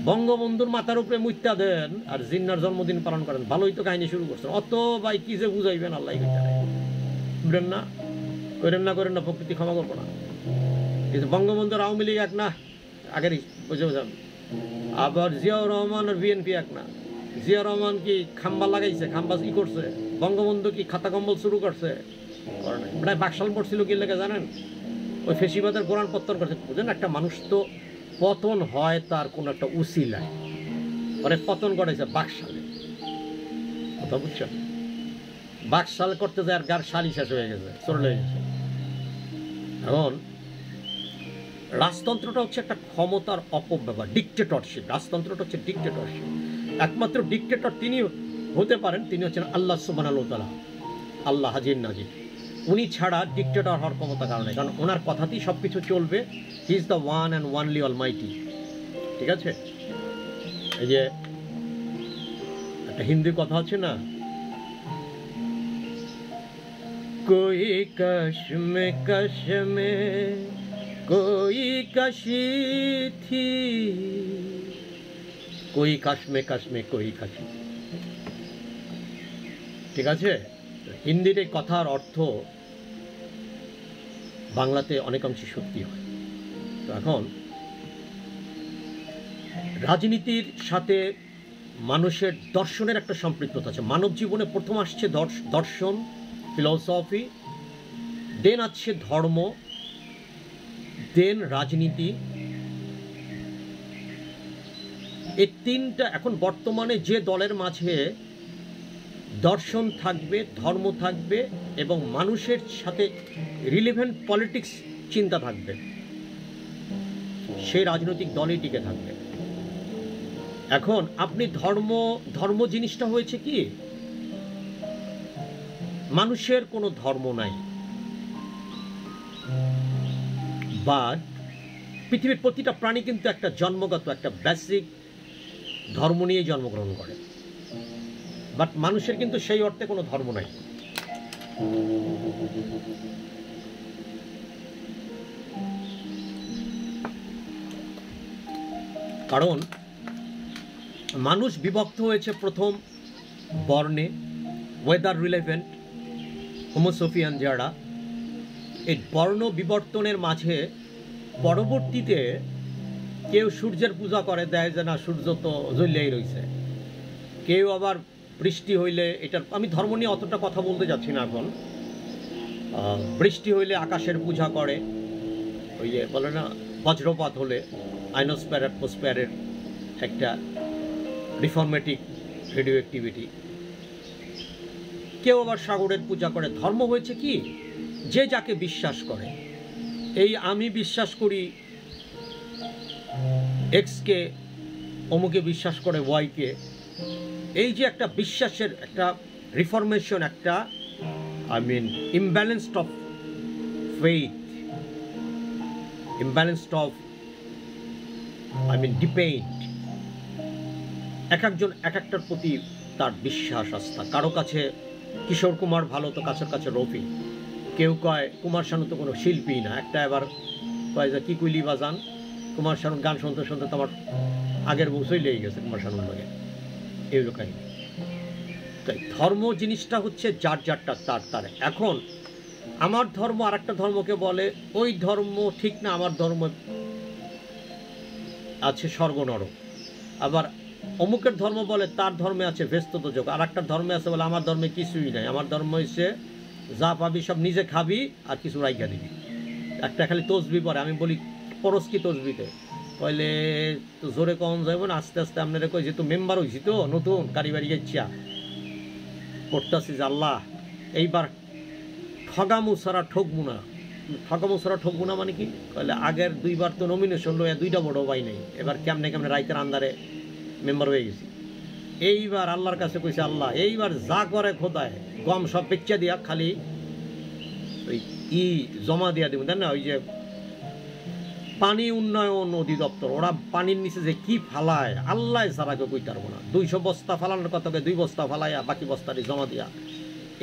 বঙ্গবন্ধুর মাথার উপরে মুইত্যা দেন আর জিন্নার জন্মদিন পালন করেন, ভালোই তো কাহিনী শুরু করছেন। অত ভাই কি যে বুঝাইবেন আল্লাহ বুঝলেন না, করেন না, প্রকৃতি ক্ষমা করবো না। কিন্তু বঙ্গবন্ধুর আওয়ামী লীগ এক না, আগেরই বুঝান। আবার জিয়াউর রহমান আর বিএনপি এক না। জিয়াউর রহমান কি খাম্বা লাগাইছে, খাম্বা কি করছে? বঙ্গবন্ধু কি খাতা কম্বল শুরু করছে? করে নাই। প্রায় বাকশাল পড়ছিল কি লেগে জানেন? ওই ফেসিবাদের কোরআন পত্তন করছে। বুঝলেন, একটা মানুষ তো পতন হয় তার কোন একটা উসিলায়, মানে পতন করেছে বাকশালে, কথা বুঝছেন? বাকশাল করতে যায় আর গার শালি শেষ হয়ে গেছে, চলে হয়ে গেছে। এখন রাজতন্ত্রটা হচ্ছে একটা ক্ষমতার অপব্যবহার, ডিকটেটরশিপ। রাজতন্ত্রটা হচ্ছে ডিকটেটরশিপ। একমাত্র ডিকটেটর তিনি হতে পারেন, তিনি হচ্ছেন আল্লাহ সুবহানাহু ওয়া তাআলা, আল্লাহ হাজির নাজির। উনি ছাড়া ডিকটেটর হওয়ার ক্ষমতা কারণে, কারণ ওনার কথাতেই সব কিছু চলবে। He is the one and only Almighty. ঠিক আছে, এই যে একটা হিন্দি কথা আছে না, কোই কশমে কশমে कोई कशी थी, कोई कश्मे कश्मे कोई कशी। ঠিক আছে, হিন্দির এই কথার অর্থ বাংলাতে অনেকাংশে সত্যি হয়। তো এখন রাজনীতির সাথে মানুষের দর্শনের একটা সম্পৃক্ততা আছে। মানব জীবনে প্রথম আসছে দর্শন, ফিলসফি, দেন আসছে ধর্ম, দেন রাজনীতি। এই তিনটা, এখন বর্তমানে যে দলের মাঝে দর্শন থাকবে, ধর্ম থাকবে এবং মানুষের সাথে রিলেভেন্ট পলিটিক্স চিন্তা থাকবে, সেই রাজনৈতিক দলই টিকে থাকবে। এখন আপনি ধর্ম জিনিসটা হয়েছে কি, মানুষের কোনো ধর্ম নাই, বা পৃথিবীর প্রতিটা প্রাণী কিন্তু একটা জন্মগত একটা বেসিক ধর্ম নিয়ে জন্মগ্রহণ করে, বাট মানুষের কিন্তু সেই অর্থে কোনো ধর্ম নাই। কারণ মানুষ বিভক্ত হয়েছে প্রথম বর্ণে, ওয়েদার রিলেভেন্ট হোমোসোফিয়ান যারা, এই বর্ণ বিবর্তনের মাঝে পরবর্তীতে কেউ সূর্যের পূজা করে, দেয় যে না সূর্য তো জ্বললেই রয়েছে, কেউ আবার বৃষ্টি হইলে, এটার আমি ধর্ম নিয়ে অতটা কথা বলতে যাচ্ছি না এখন, বৃষ্টি হইলে আকাশের পূজা করে, ওই যে বলে না বজ্রপাত হলে আইনোস্ফিয়ার অ্যাটমসফিয়ারের একটা রিফর্মেটিভ রেডিও অ্যাক্টিভিটি। কেউ আবার সাগরের পূজা করে। ধর্ম হয়েছে কি, যে যাকে বিশ্বাস করে। এই আমি বিশ্বাস করি এক্সকে, অমুকে বিশ্বাস করে ওয়াইকে। এই যে একটা বিশ্বাসের একটা রিফরমেশন, একটা imbalanced of faith, imbalanced of depend. এক একজন এক একটার প্রতি তার বিশ্বাস আস্থা। কারো কাছে কিশোর কুমার ভালো, তো কাছের কাছে রফি। কেউ কয় কুমার শানু তো কোনো শিল্পী না। একটা এবার কয় যে কি কুইলি বাজান, কুমার শানুর গান শুনতে শুনতে তো আমার আগের বছরই লেগে গেছে কুমার শানুর লগে। এইগুলো কাহিনী। তাই ধর্ম জিনিসটা হচ্ছে যার যারটা তার তার। এখন আমার ধর্ম আর একটা ধর্মকে বলে ওই ধর্ম ঠিক না, আমার ধর্ম আছে স্বর্গ নরক। আবার অমুকের ধর্ম বলে তার ধর্মে আছে ভেস্তত যোগ, আর একটা ধর্মে আছে বলে আমার ধর্মে কিছুই নাই, আমার ধর্ম হচ্ছে যা পাবি সব নিজে খাবি আর কিছু রাইখা দিবি। একটা খালি তসবি পরে। আমি বলি পরশ কি তসবিতে, কইলে তো জোরে কম যাইব না, আস্তে আস্তে আপনারা কই যে তো মেম্বার হয়েছি তো নতুন গাড়ি বাড়ি ইচ্ছা করতেছি যে আল্লাহ এইবার ঠগামু ছাড়া ঠকবো না। ঠগামু ছাড়া ঠকবো না মানে কি, কইলে আগের দুইবার তো নমিনেশন লইয়া দুইটা বড় পাই নাই, এবার কেমনে কেমনে রাইতের আন্দারে মেম্বার হয়ে গেছি। এইবার আল্লাহর কাছে কইছে আল্লাহ এইবার যা করে খোদায় গম সব বেচা দিয়া খালি ওই জমা দিয়া দিব, দেন না ওই যে পানি উন্নয়ন অধিদপ্তর, ওরা পানির নিচে যে কি ফালায় আল্লাহ ছাড়া কেউ কইতে পারবো না। 200 বস্তা ফালানোর কথাকে 2 বস্তা ফালাইয়া বাকি বস্তাটি জমা দিয়া।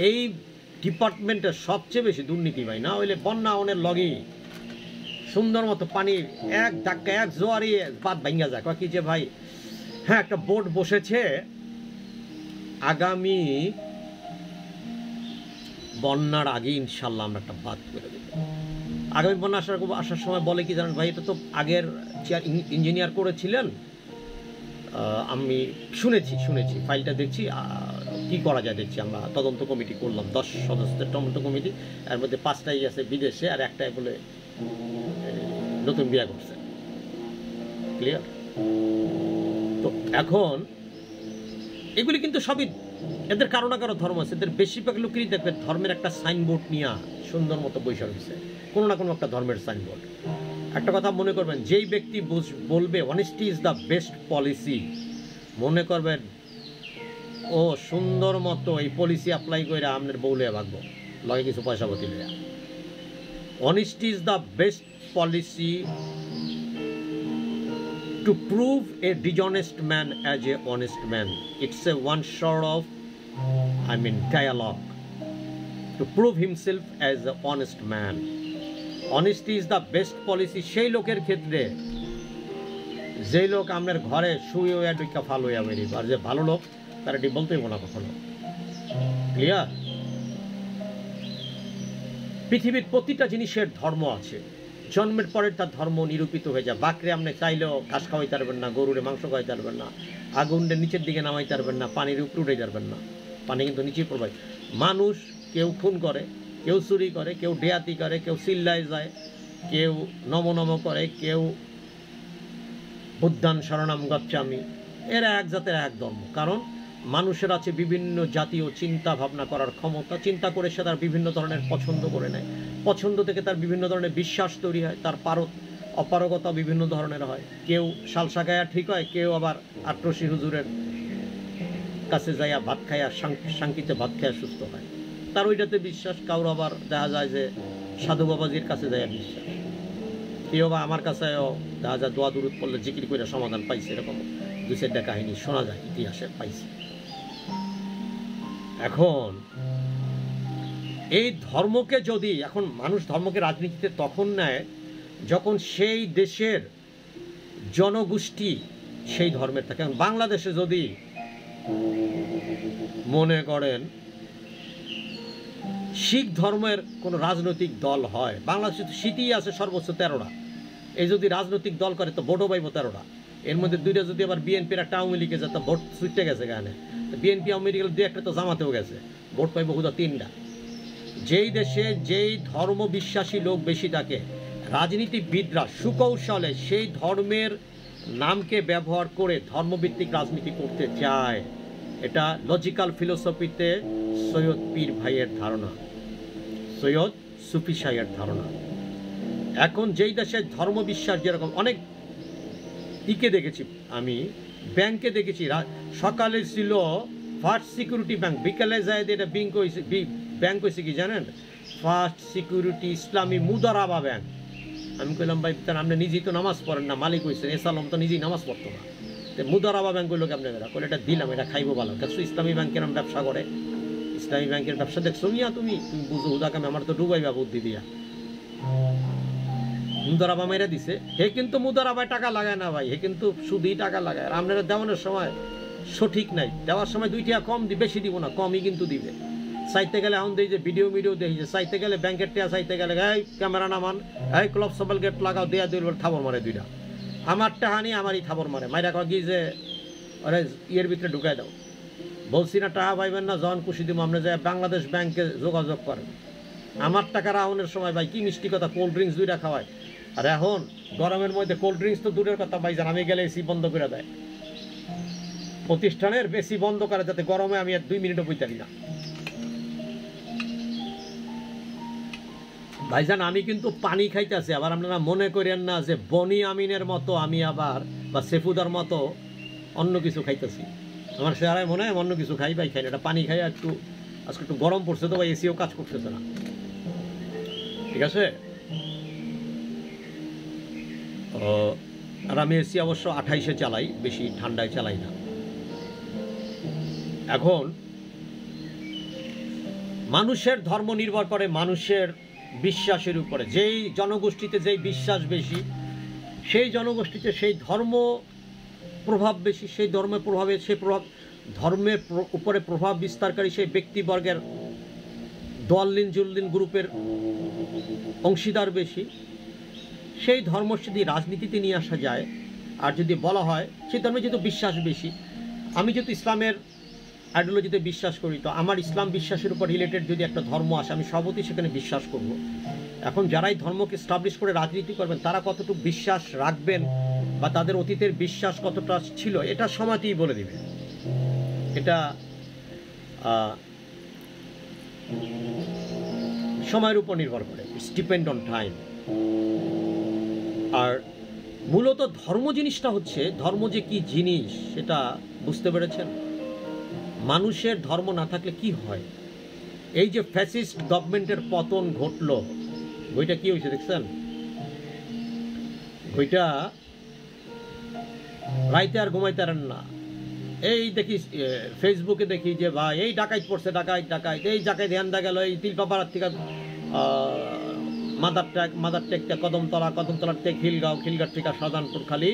এই ডিপার্টমেন্টের সবচেয়ে বেশি দুর্নীতি ভাই। না হইলে বন্যা অনের লগে সুন্দর মতো পানি এক ধাক্কা এক জোয়ারি বাদ ভাঙ্গা যায়। কি যে ভাই হ্যাঁ একটা বোর্ড বসেছে আগামী বন্যার আগে ইনশাল্লাহ আমরা একটা বাদ করে দেব। আগামী বন্যা আসার সময় বলে কি জানেন ভাই, এটা তো আগের ইঞ্জিনিয়ার করেছিলেন, আমি শুনেছি ফাইলটা দেখছি, কি করা যায় দেখছি। আমরা তদন্ত কমিটি করলাম, 10 সদস্যের তদন্ত কমিটি। এর মধ্যে 5টাই আছে বিদেশে আর একটাই বলে নতুন বিয়ে করছে। ক্লিয়ার? তো এখন এগুলি কিন্তু সবই এদের কারো না কারো ধর্ম আছে। এদের বেশিরভাগ লোকেরই দেখবে ধর্মের একটা সাইনবোর্ড নিয়ে সুন্দর মতো বৈশা রয়েছে, কোনো না কোনো একটা ধর্মের সাইনবোর্ড। একটা কথা মনে করবেন, যেই ব্যক্তি বলবে honesty is the best policy, মনে করবেন ও সুন্দর মতো এই পলিসি অ্যাপ্লাই করে আপনার বউলে ভাগবো লগে কিছু পয়সা পাতি লইয়া। Honesty is the best policy to prove a dishonest man as a honest man. It's a one sort of dialogue to prove himself as an honest man. Honesty is the best policy সেই লোকের ক্ষেত্রে যে লোক আপনার ঘরে শুয়ে হইয়া ডুইকা ফাল হইয়া বেরিয়ে, আর যে ভালো লোক তারা এটি বলতেই না কখনো। ক্লিয়ার? পৃথিবীর প্রতিটা জিনিসের ধর্ম আছে, জন্মের পরে তার ধর্ম নিরূপিত হয়ে যায়। বাকরে আপনি চাইলেও ঘাস খাওয়াইতে পারবেন না, গরুরে মাংস খাওয়াইতে পারবেন না, আগুনের নিচের দিকে নামাইতে পারবেন না, পানির উপরে উঠে যাবেন না, পানি কিন্তু নিচে প্রবাহ। মানুষ কেউ খুন করে, কেউ চুরি করে, কেউ ডেয়াতি করে, কেউ চিল্লায় যায়, কেউ নম করে, কেউ বুদ্ধান শরণাম গচ্ছামি। এরা এক জাতের এক ধর্ম। কারণ মানুষের আছে বিভিন্ন জাতীয় চিন্তা ভাবনা করার ক্ষমতা, চিন্তা করে সে তার বিভিন্ন ধরনের পছন্দ করে নেয়, পছন্দ থেকে তার বিভিন্ন ধরনের বিশ্বাস তৈরি হয়, তার অপারগতা বিভিন্ন ধরনের হয়। কেউ শালসা গায়া ঠিক হয়, কেউ আবার আট্রসি হুজুরের কাছে যাইয়া ভাত খাইয়া শান্তিতে ভাত খাইয়া সুস্থ হয়, তার ওইটাতে বিশ্বাস। কারো আবার দেখা যায় যে সাধু বাবাজির কাছে যাইয়া বিশ্বাস, কেউ বা আমার কাছেও দেখা যায় দোয়া দুরুদ পড়লে জিকির করে সমাধান পাইছে, এরকম 2-4টা কাহিনী শোনা যায় ইতিহাসে পাইছে। এখন এই ধর্মকে যদি এখন মানুষ ধর্মকে রাজনীতিতে তখন নেয় যখন সেই দেশের জনগোষ্ঠী সেই ধর্মের থাকে। বাংলাদেশে যদি মনে করেন শিখ ধর্মের কোনো রাজনৈতিক দল হয়, বাংলাদেশে তো শীতই আছে সর্বোচ্চ 13টা, এই যদি রাজনৈতিক দল করে তো ভোটও পাইব 13টা। এর মধ্যে 2টা যদি আবার বিএনপির একটা আওয়ামী লীগে যায় তো ভোট ছুটতে গেছে, এখানে বিএনপি আওয়ামী লীগের 2-1টা তো জামাতেও গেছে, ভোট পাইব হুদা 3টা। যেই দেশে যেই ধর্ম বিশ্বাসী লোক বেশি থাকে, রাজনীতিবিদরা সুকৌশলে সেই ধর্মের নামকে ব্যবহার করে ধর্মভিত্তিক রাজনীতি করতে চায়। এটা লজিক্যাল ফিলোসফিতে সৈয়দ পীর ভাইয়ের ধারণা, সৈয়দ সুফি সাহের ধারণা। এখন যেই দেশে ধর্ম বিশ্বাস যেরকম, অনেক দিকে দেখেছি আমি, ব্যাংকে দেখেছি সকালে ছিল ফার্স্ট সিকিউরিটি ব্যাংক, বিকালে যায় এটা ব্যাংক হয়েছে কি জানেন, ফার্স্ট সিকিউরিটি ইসলামী মুদারাবা ব্যাংক। আমি কইলাম ভাই আপনি নিজেই তো নামাজ পড়েন না, মালিক হয়েছেন, এসালাম তো নিজেই নামাজ পড়তো না, মুদারাবা ব্যাংক হইলো কেমন বলে এটা দিলাম, এটা খাইবো ভালো। দেখছো ইসলামী ব্যাংকের ব্যবসা করে, ইসলামী ব্যাংকের ব্যবসা দেখছো মিয়া, তুমি বুঝো হুদা কামে, আমার তো ডুবাইবা বুদ্ধি দিয়া। মুদারাবা মেরে দিছে, হে কিন্তু মুদারাবায় টাকা লাগায় না ভাই, হে কিন্তু শুধুই টাকা লাগায়। আর আপনারা দেওয়ানোর সময় সঠিক নাই, দেওয়ার সময় 2 টাকা কম বেশি দিব না, কমই কিন্তু দিবে। চাইতে গেলে এখন দেখি যে ভিডিও দেখি যে চাইতে গেলে ব্যাংকের টিয়া চাইতে গেলে এই ক্যামেরা নামান, এই ক্লব সবাল গেট লাগাও, দেয়া দুই থাবর মারে 2টা, আমার টাহানি আমারই থাবর মারে, মাইরা কি যে আরে ইয়ের ভিতরে ঢুকাই দাও। বলছি না টাকা পাইবেন না, যখন খুশি দিব আপনি যে বাংলাদেশ ব্যাংকে যোগাযোগ করেন। আমার টাকা রাহনের সময় ভাই কি মিষ্টি কথা, কোল্ড ড্রিঙ্কস 2টা খাওয়ায়। আর এখন গরমের মধ্যে কোল্ড ড্রিঙ্কস তো দূরের কথা ভাই, জান আমি গেলে এসি বন্ধ করে দেয় প্রতিষ্ঠানের, বেশি বন্ধ করে যাতে গরমে আমি 2 মিনিটও বইতারি না। ভাইজান আমি কিন্তু পানি খাইতেছি, আবার আপনারা মনে করেন না যে বনি আমিনের মতো আমি আবার বা সেফুদার মতো অন্য কিছু খাইতেছি। আমার চেহারায় মনে হয় অন্য কিছু খাই ভাই, খাই না, এটা পানি খাই। একটু আজকে একটু গরম পড়ছে তো ভাই, এসিও কাজ করতেছে না, ঠিক আছে। আর আমি এসি অবশ্য 28-এ চালাই, বেশি ঠান্ডায় চালাই না। এখন মানুষের ধর্ম নির্ভর করে মানুষের বিশ্বাসের উপরে। যেই জনগোষ্ঠীতে যেই বিশ্বাস বেশি, সেই জনগোষ্ঠীতে সেই ধর্ম প্রভাব বেশি, সেই ধর্মের প্রভাবে সেই ধর্মের উপরে প্রভাব বিস্তারকারী সেই ব্যক্তিবর্গের দললিন জুল্লিন গ্রুপের অংশীদার বেশি, সেই ধর্ম যদি রাজনীতিতে নিয়ে আসা যায়। আর যদি বলা হয় সেই ধর্মে যেহেতু বিশ্বাস বেশি, আমি যেহেতু ইসলামের আইডিওলজিতে বিশ্বাস করি, তো আমার ইসলাম বিশ্বাসের উপর রিলেটেড যদি একটা ধর্ম আসে আমি সবই সেখানে বিশ্বাস করব। এখন যারাই ধর্মকে স্টাবলিশ করে রাজনীতি করবেন তারা কতটুকু বিশ্বাস রাখবেন বা তাদের অতীতের বিশ্বাস কতটা ছিল এটা সময়তেই বলে দিবে। এটা সময়ের উপর নির্ভর করে, ইটস ডিপেন্ড অন টাইম। আর মূলত ধর্ম জিনিসটা হচ্ছে, ধর্ম যে কি জিনিস সেটা বুঝতে পেরেছেন? মানুষের ধর্ম না থাকলে কি হয়? এই যে ফ্যাসিস্ট গভর্নমেন্টের পতন ঘটলো, বইটা কি হয়েছে দেখছেন? বইটা রাইতে আর ঘুমাইতে পারেন না। এই দেখি ফেসবুকে দেখি যে ভাই এই ডাকাইত পড়ছে, ডাকাইত এই জায়গায় ধ্যান দা গেল, এই তিলপাপাড়ার থেকে মাদার টেকটা কদমতলার থেকে খিলগাঁওর থেকে শাহজাহানপুর খালি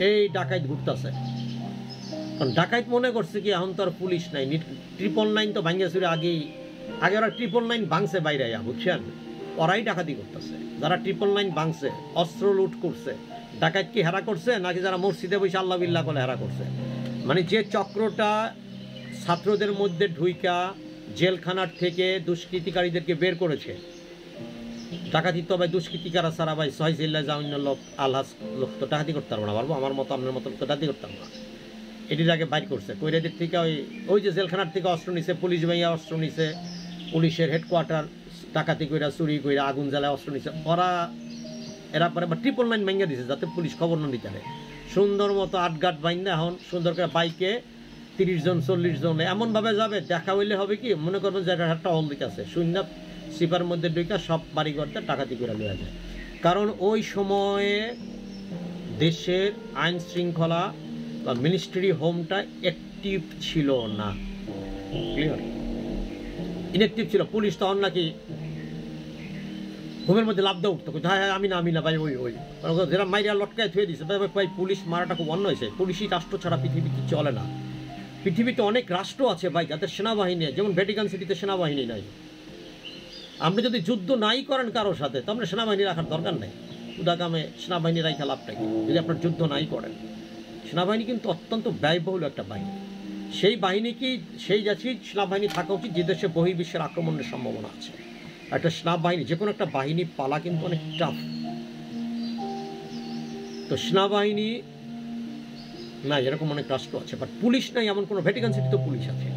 এই ডাকাইত ঘুরতেছে। কারণ ডাকাইত মনে করছে কি এখন তো আর পুলিশ নাই, 999 তো ভাঙ্গা ছিল আগে ওরা 999 ভাঙছে বাইরে, বুঝছেন? ওরাই ডাকাতি করতেছে, যারা 999 ভাঙছে, অস্ত্র লুট করছে। ডাকাইত কি হেরা করছে নাকি যারা মসজিদে বসে আল্লাহ বিল্লাহ করে হেরা করছে? মানে যে চক্রটা ছাত্রদের মধ্যে ঢুইকা জেলখানার থেকে দুষ্কৃতিকারীদেরকে বের করেছে, ডাকাতি তো ভাই দুষ্কৃতিকারা সারা ভাই সহিজিল্লা জামিন লোক আলহাস লোক তো ডাকাতি করতে পারবো না, পারবো আমার মতো আপনার মতো তো ডাকাতি করতে পারবো না। এটির আগে বাইর করছে কৈরাদের থেকে, ওই যে জেলখানার থেকে অস্ত্র নিছে, পুলিশ ভাইয়া অস্ত্র নিছে, পুলিশের হেডকোয়ার্টার ডাকাতি কইরা চুরি কইরা আগুন জ্বালায় অস্ত্র নিছে। এরা পরে 999 ভেঙে দিছে যাতে পুলিশ খবর না নিতে পারে। সুন্দর মতো আটঘাট বাইন্দা এখন সুন্দর করে বাইকে 30 জন 40 জন এমনভাবে যাবে, দেখা হইলে হবে কি মনে করবেন যে একটা হল দিক আছে, শূন্য সিপার মধ্যে ঢুকা সব বাড়িঘরটা ডাকাতি করে লওয়া যায়। কারণ ওই সময়ে দেশের আইন শৃঙ্খলা বা মিনিস্ট্রি হোমটা অ্যাক্টিভ ছিল না, ক্লিয়ার, ইনঅ্যাক্টিভ ছিল। পুলিশ তখন নাকি হোমের মধ্যে লাভ দেওয়া উঠতো, হ্যাঁ আমি না ভাই ওই যেটা মাইরা লটকায় থুয়ে দিচ্ছে ভাই, পুলিশ মারাটা খুব অন্য হয়েছে। পুলিশই রাষ্ট্র ছাড়া পৃথিবী কি চলে না। পৃথিবীতে অনেক রাষ্ট্র আছে ভাই যাদের সেনাবাহিনী, যেমন ভ্যাটিকান সিটিতে সেনাবাহিনী নাই। আপনি যদি যুদ্ধ নাই করেন কারোর সাথে তো আপনার সেনাবাহিনী রাখার দরকার নেই, উদাকামে সেনাবাহিনী রাখা লাভটা কি যদি আপনার যুদ্ধ নাই করেন। সেনাবাহিনী কিন্তু অত্যন্ত ব্যয়বহুল একটা বাহিনী, সেই বাহিনী কি সেই জাতির সেনাবাহিনী থাকা উচিত যে দেশে বহির্বিশ্বের আক্রমণের সম্ভাবনা আছে। একটা সেনাবাহিনী, যে কোনো একটা বাহিনী পালা কিন্তু অনেক টাফ। তো সেনাবাহিনী না, এরকম অনেক রাষ্ট্র আছে, বাট পুলিশ নাই এমন কোনো, ভ্যাটিকান সিটি তো পুলিশ আছে,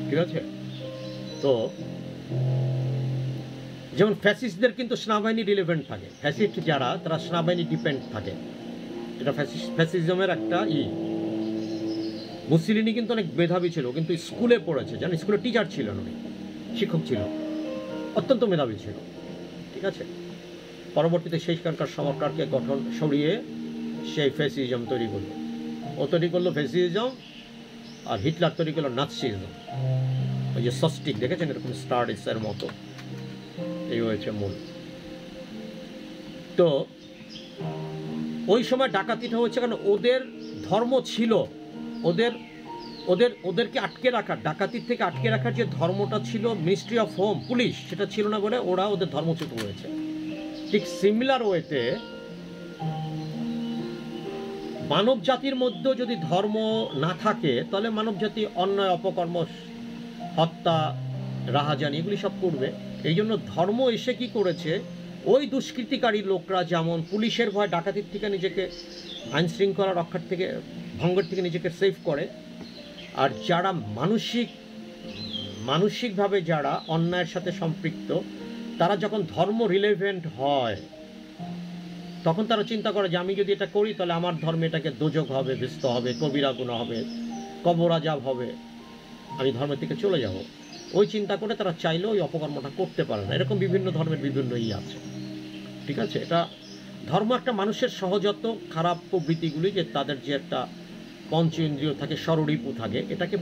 ঠিক আছে। তো যেমন ফ্যাসিস্টদের কিন্তু সেনাবাহিনী রিলেভেন্ট থাকে, ফ্যাসিস্ট যারা তারা সেনাবাহিনী ডিপেন্ড থাকে, এটা ফ্যাসিজমের একটা মুসলিনি কিন্তু অনেক মেধাবী ছিল, কিন্তু স্কুলে পড়েছে, যেন স্কুলে টিচার ছিল না, শিক্ষক ছিল, অত্যন্ত মেধাবী ছিল, ঠিক আছে। পরবর্তীতে সেইখানকার সরকারকে গঠন সরিয়ে সেই ফ্যাসিজম তৈরি করলো, ও তৈরি করলো ফ্যাসিজম, আর হিটলার তৈরি করলো নাৎসিজম। ওই যে সস্টিক দেখেছেন এরকম স্টার মতো, এই হয়েছে মূল। তো ওই সময় ডাকাতিটা হচ্ছে কারণ ওদের ধর্ম ছিল, ওদেরকে আটকে রাখার, ডাকাতির থেকে আটকে রাখার যে ধর্মটা ছিল মিনিস্ট্রি অফ হোম, পুলিশ, সেটা ছিল না বলে ওরা ওদের ধর্মচ্যুত হয়েছে। ঠিক সিমিলার ওয়েতে মানব জাতির মধ্যে যদি ধর্ম না থাকে তাহলে মানব জাতি অন্যায়, অপকর্ম, হত্যা, রাহাজানি এগুলি সব করবে। এই জন্য ধর্ম এসে কি করেছে, ওই দুষ্কৃতিকারী লোকরা যেমন পুলিশের ভয় ডাকাতির থেকে নিজেকে, আইন শৃঙ্খলা রক্ষার থেকে, ভঙ্গের থেকে নিজেকে সেভ করে, আর যারা মানসিকভাবে যারা অন্যায়ের সাথে সম্পৃক্ত, তারা যখন ধর্ম রিলেভেন্ট হয় তখন তারা চিন্তা করে যে আমি যদি এটা করি তাহলে আমার ধর্মে এটাকে দোজক হবে, ব্যস্ত হবে, কবিরা গুনাহ হবে, কবর আযাব হবে, আমি ধর্মের থেকে চলে যাব। ওই চিন্তা করে তারা চাইলেও ওই অপকর্মটা করতে পারে না। এরকম বিভিন্ন ধর্মের বিভিন্ন আছে, ঠিক আছে। এটা ধর্ম একটা মানুষের সহজাত খারাপ প্রবৃত্তিগুলি, যে তাদের যে একটা পঞ্চ ইন্দ্রিয় থাকে, ষড়রিপু থাকে, এটাকে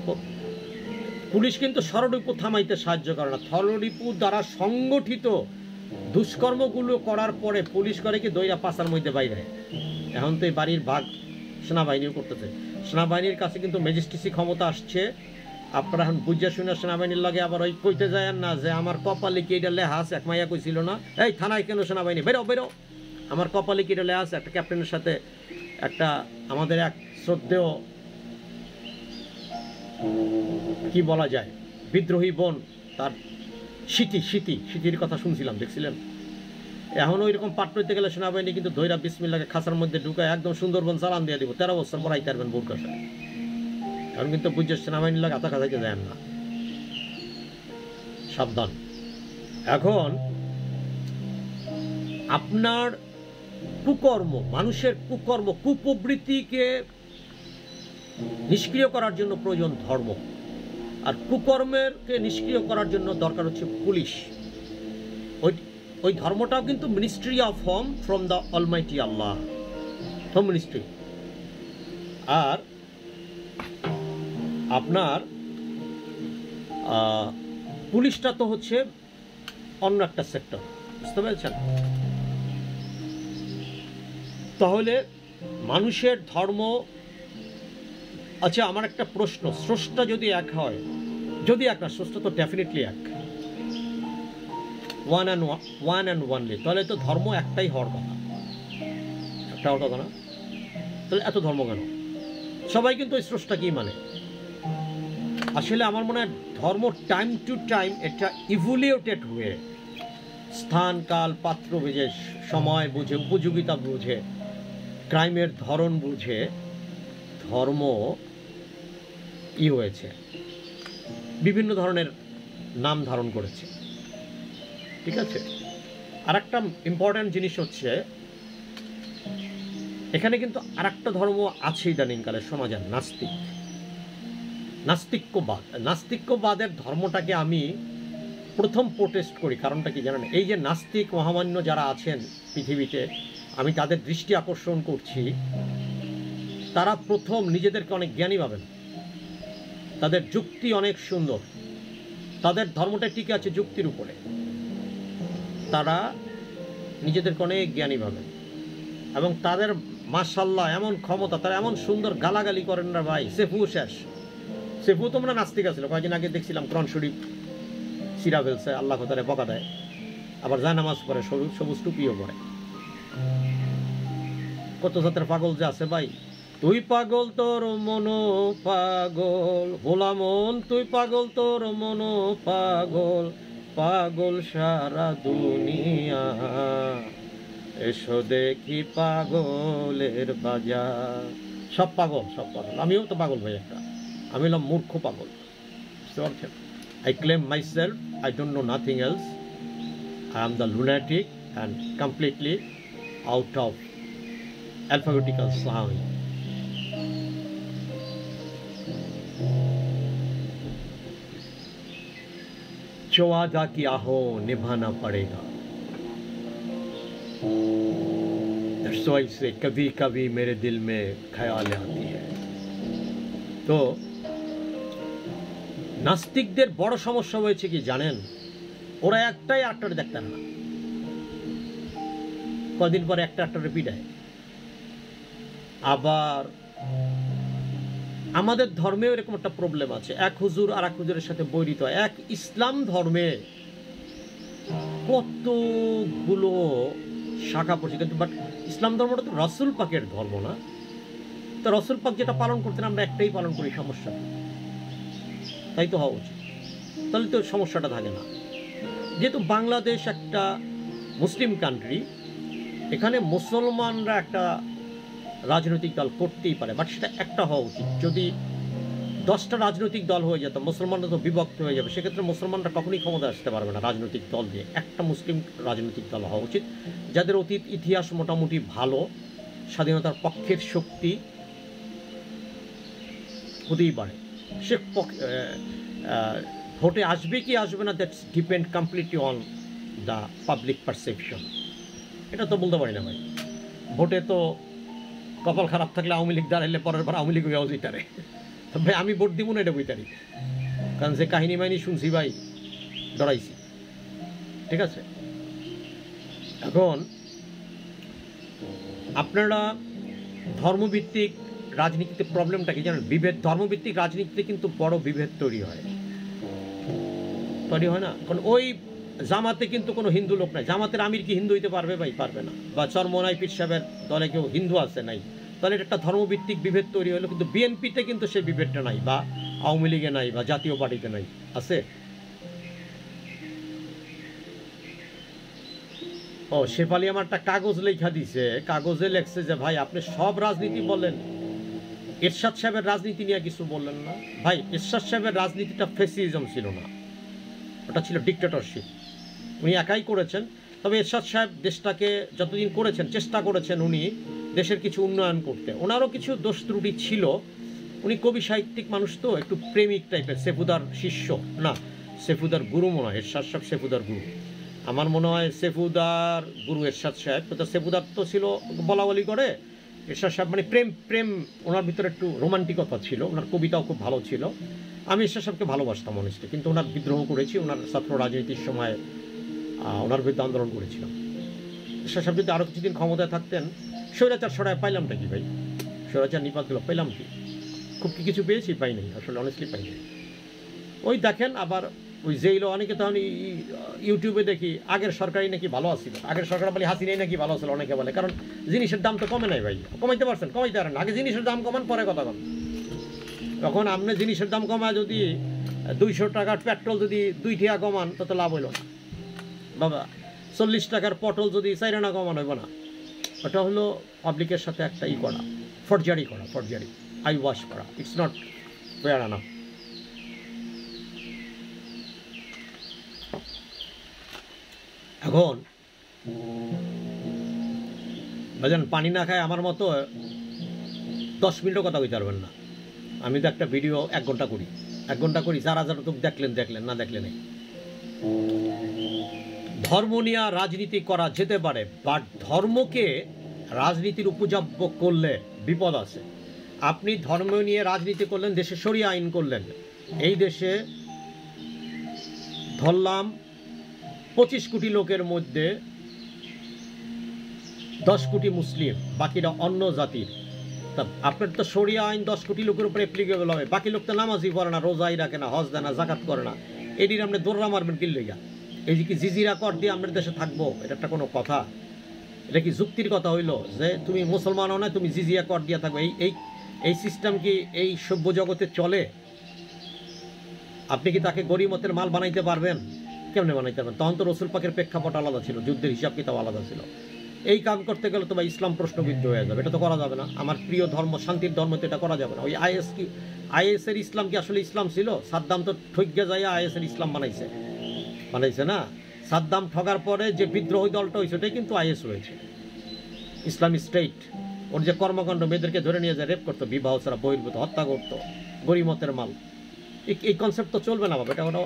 পুলিশ কিন্তু ষড়রিপু থামাইতে সাহায্য করে না। ষড়রিপু দ্বারা সংগঠিত দুষ্কর্মগুলো করার পরে পুলিশ করে কি দইরা পাশার মধ্যে বাইরে। এখন তো এই বাড়ির ভাগ সেনাবাহিনীও করতেছে, সেনাবাহিনীর কাছে কিন্তু ম্যাজিস্ট্রেসি ক্ষমতা আসছে। আপনারা এখন বুঝা শুনে সেনাবাহিনীর লাগে আবার ওই কইতে যায় না যে আমার কপালে কি এটা লেখা আছে, এক মাইয়া কইছিল না, এই থানায় কেন সেনাবাহিনী, বেরো বেরো, আমার কপালে কি এটা লেখা আছে। একটা ক্যাপ্টেনের সাথে একটা আমাদের এক শ্রদ্ধেয় কি বলা যায় বিদ্রোহী বোন, তার স্মৃতির কথা শুনছিলাম, দেখছিলেন। এখন ওই রকম পাঠ করতে গেলে সেনাবাহিনী কিন্তু ধৈরা বিসমিল্লাহকে খাঁচার মধ্যে ঢুকায় একদম সুন্দরবন চালান দিয়ে দিব, 13 বছর পড়াইতে পারবেন বোর কাছে। এখন কিন্তু বুঝছে সেনাবাহিনীর লাগে আতা খাঁচাইতে দেন না, সাবধান। এখন আপনার কুকর্ম, মানুষের কুকর্ম, কুপ্রবৃত্তিকে নিষ্ক্রিয় করার জন্য প্রয়োজন ধর্ম, আর কুকর্মেরকে নিষ্ক্রিয় করার জন্য দরকার হচ্ছে পুলিশ। ওই ধর্মটাও কিন্তু ministry of home from the almighty Allah, home ministry. আর আপনার পুলিশটা তো হচ্ছে অন্য একটা সেক্টর, বুঝতে পেরেছেন। তাহলে মানুষের ধর্ম, আচ্ছা আমার একটা প্রশ্ন, স্রষ্টা যদি এক হয়, যদি এক না, স্রষ্টা তো ডেফিনেটলি এক, ওয়ান অ্যান্ড ওয়ানলি, তাহলে তো ধর্ম একটাই হওয়ার কথা, একটা হওয়ার কথা না? তাহলে এত ধর্ম কেন? সবাই কিন্তু ওই স্রষ্টাকেই মানে। আসলে আমার মনে হয় ধর্ম টাইম টু টাইম একটা ইভলিউটেড হয়ে, স্থান কাল পাত্র বুঝে, সময় বুঝে, উপযোগিতা বুঝে, ক্রাইমের ধরন বুঝে ধর্ম হয়েছে, বিভিন্ন ধরনের নাম ধারণ করেছে, ঠিক আছে। আর একটা ইম্পর্ট্যান্ট জিনিস হচ্ছে এখানে কিন্তু আর একটা ধর্ম আছে ইদানিংকালে সমাজে, নাস্তিক্যবাদের ধর্মটাকে আমি প্রথম প্রোটেস্ট করি। কারণটা কি জানেন? এই যে নাস্তিক মহামান্য যারা আছেন পৃথিবীতে, আমি তাদের দৃষ্টি আকর্ষণ করছি, তারা প্রথম নিজেদেরকে অনেক জ্ঞানী ভাবেন, তাদের যুক্তি অনেক সুন্দর, তাদের ধর্মটা টিকে আছে যুক্তির উপরে, তারা নিজেদেরকে অনেক জ্ঞানী ভাবেন, এবং তাদের মাশাআল্লাহ এমন ক্ষমতা, তারা এমন সুন্দর গালাগালি করেন না ভাই। সেফু তোমরা নাস্তিক আছিল, কয়েকদিন আগে দেখছিলাম কোরআন শরীফ সিরা ফেলছে, আল্লাহ কথারে বকা দেয়, আবার যায় নামাজ পড়ে, সবুজ টুপিও পরে। কত জাতের পাগল যে আছে ভাই, তুই পাগল তোর মনো পাগল, ভোলা মন তুই পাগল তোর মনো পাগল, পাগল সারা দুনিয়া, এসো দেখি পাগলের বাজার। সব পাগল, সব পাগল, আমিও তো পাগল ভাই একটা, আমি হলাম মূর্খ পাগল, বুঝতে পারছেন? I claim myself, I don't know nothing else. I am the lunatic and completely out of alphabetical sound. जो वादा किया हो निभाना पड़ेगा, That's why से कभी कभी मेरे दिल में ख्याल आती है। তো নাস্তিকদের বড় সমস্যা হয়েছে কি জানেন? ওরা একটাই আটটারে দেখতে না, কদিন পরে একটা আটটারে পিটায়। আবার আমাদের ধর্মেও এরকম একটা প্রবলেম আছে, এক হুজুর আর এক হুজুরের সাথে বৈরিত হয়। এক ইসলাম ধর্মে কতগুলো শাখা পড়ছে, কিন্তু বাট ইসলাম ধর্মটা তো রসুল পাকের ধর্ম না, তো রসুল পাক যেটা পালন করতেন আমরা একটাই পালন করি, সমস্যা তাই তো হওয়া উচিত, তাহলে তো সমস্যাটা থাকে না। যেহেতু বাংলাদেশ একটা মুসলিম কান্ট্রি, এখানে মুসলমানরা একটা রাজনৈতিক দল করতেই পারে, বাট সেটা একটা হওয়া উচিত। যদি 10টা রাজনৈতিক দল হয়ে যেত, মুসলমানরা তো বিভক্ত হয়ে যাবে, সেক্ষেত্রে মুসলমানরা কখনই ক্ষমতা আসতে পারবে না রাজনৈতিক দল দিয়ে। একটা মুসলিম রাজনৈতিক দল হওয়া উচিত, যাদের অতীত ইতিহাস মোটামুটি ভালো, স্বাধীনতার পক্ষের শক্তি হতেই পারে। সে ভোটে আসবে কি আসবে না, that's depend completely on the public perception, এটা তো বলতে পারি না ভাই। ভোটে তো কপাল খারাপ থাকলে আওয়ামী লীগ দাঁড়াইলে পরের বার আওয়ামী লীগ হয়ে জিতারে, ভাই আমি ভোট দিব না এটা বুঝতারি, কারণ যে কাহিনী মাইনি শুনছি ভাই ডরাইছি, ঠিক আছে? এখন আপনারা ধর্মভিত্তিক রাজনীতিতে প্রবলেমটা কি জানেন? বিভেদ, ধর্মভিত্তিক রাজনীতিতে কিন্তু বড় বিভেদ তৈরি হয় না। কারণ ওই জামাতে কিন্তু কোনো হিন্দু লোক নাই, জামাতের আমির কি হিন্দু হইতে পারবে ভাই? পারবে না। বা চরমোনাই পীর সাহেবের দলে কেউ হিন্দু আছে নাই, তাহলে এটা একটা ধর্মভিত্তিক বিভেদ তৈরি হলো। কিন্তু বিএনপিতে কিন্তু সেই বিভেদটা নাই, বা আওয়ামী লীগে নাই, বা জাতীয় পার্টিতে নাই, আছে। ও শেফালি আমার একটা কাগজ লেখা দিছে, কাগজে লেখছে যে ভাই আপনি সব রাজনীতি বললেন, এরশাদ সাহেবের রাজনীতি নিয়ে কিছু বললেন না। ভাই এরশাদ সাহেবের রাজনীতিটা ফ্যাসিজম ছিল না, ওটা ছিল ডিক্টেটরশিপ, উনি একাই করেছেন। তবে এরশাদ সাহেব দেশটাকে যতদিন করেছেন, চেষ্টা করেছেন উনি দেশের কিছু উন্নয়ন করতে। ওনারও কিছু দোষ ত্রুটি ছিল, উনি কবি সাহিত্যিক মানুষ তো, একটু প্রেমিক টাইপের। সেফুদার শিষ্য না, সেফুদার গুরু মনে হয় এরশাদ সাহেব, সেফুদার গুরু আমার মনে হয়, সেফুদার গুরু এরশাদ সাহেব। তো সেফুদার তো ছিল বলা বলি করে, এরশাদ সাহেব মানে প্রেম, ওনার ভিতরে একটু রোমান্টিকতা ছিল, ওনার কবিতাও খুব ভালো ছিল। আমি এরশাদ সাহেবকে ভালোবাসতাম অনেস্টলি, কিন্তু ওনার বিদ্রোহ করেছি, ওনার ছাত্র রাজনীতির সময় ওনার বিরুদ্ধে আন্দোলন করেছিলাম। এরশাদ সাহেব যদি আরও কিছুদিন ক্ষমতায় থাকতেন, স্বৈরাচার সরাই পাইলামটা কি ভাই? স্বৈরাচার নিপাত গেল, পাইলাম কি? খুব কি কিছু পেয়েছি? পাই নাই, আসলে অনেস্টলি পাই নাই। ওই দেখেন আবার ওই যেইলো অনেকে তখন ইউটিউবে দেখি আগের সরকারই নাকি ভালো আসছিল, আগের সরকার বলে হাসিনাই নাকি ভালো ছিল অনেকে বলে, কারণ জিনিসের দাম তো কমে নাই ভাই। কমাইতে পারছেন? কমাইতে পারেন, আগে জিনিসের দাম কমান, পরে কথা বল। তখন আপনি জিনিসের দাম কমায় যদি 200 টাকার পেট্রোল যদি 2 টাকা কমান, তত লাভ হইল না বাবা। 40 টাকার পটল যদি 4 আনা কমান হইব না। ওটা হলো পাবলিকের সাথে একটা করা, ফরজারি করা, ফরজারি, আই ওয়াশ করা। It's not fair আনাফ। এখন ভাইজান পানি না খায় আমার মতো 10 মিনিটও কথা কইতে পারবেন না। আমি তো একটা ভিডিও 1 ঘন্টা করি, 1 ঘন্টা করি, 4000 তো দেখলেন, না দেখলে নেই। ধর্ম নিয়ে রাজনীতি করা যেতে পারে, বাট ধর্মকে রাজনীতির উপযোগ্য করলে বিপদ আছে। আপনি ধর্ম নিয়ে রাজনীতি করলেন, দেশে শরিয়া আইন করলেন, এই দেশে ধরলাম 25 কোটি লোকের মধ্যে 10 কোটি মুসলিম, বাকিরা অন্য জাতির। তা আপনার তো শরিয়া আইন 10 কোটি লোকের উপরে অ্যাপ্লিকেবল হবে, বাকি লোক তো নামাজই পড়ে না, রোজাই রাখে না, হজ দেয় না, জাকাত করে না, এটির আপনি দৌড়া মারবেন কি লইয়া? এই যে কি জিজিরা কর দিয়ে আমাদের দেশে থাকবো, এটা একটা কোনো কথা? এটা কি যুক্তির কথা হইল যে তুমি মুসলমানও না, তুমি জিজিয়া কর দিয়া থাকবে? এই সিস্টেম কি এই সভ্য জগতে চলে? আপনি কি তাকে গরিমতের মাল বানাইতে পারবেন? কেমনে বানাইতে পারবেন? তখন তো রসুল পাকের প্রেক্ষাপট আলাদা ছিল, যুদ্ধের হিসাব কিতাব আলাদা ছিল। এই কাম করতে গেলে তো ভাই ইসলাম প্রশ্নবিদ্ধ হয়ে যাবে, এটা তো করা যাবে না। আমার প্রিয় ধর্ম, শান্তির ধর্ম, তো এটা করা যাবে না। ওই আইএস এর ইসলাম কি আসলে ইসলাম ছিল? সাদ্দাম তো ঠইগা যাইয়া আইএস এর ইসলাম বানাইছে না? সাদ্দাম ঠগার পরে যে বিদ্রোহী দলটা হয়েছে ওটাই কিন্তু আইএস হয়েছে, ইসলামিক স্টেট। ওর যে কর্মকাণ্ড, মেয়েদেরকে ধরে নিয়ে যায় রেপ করতো, বিবাহ ছাড়া বহির্ভূত, হত্যা করতো, গরিমতের মাল। এই কনসেপ্ট তো চলবে না বাবা, এটা ওরা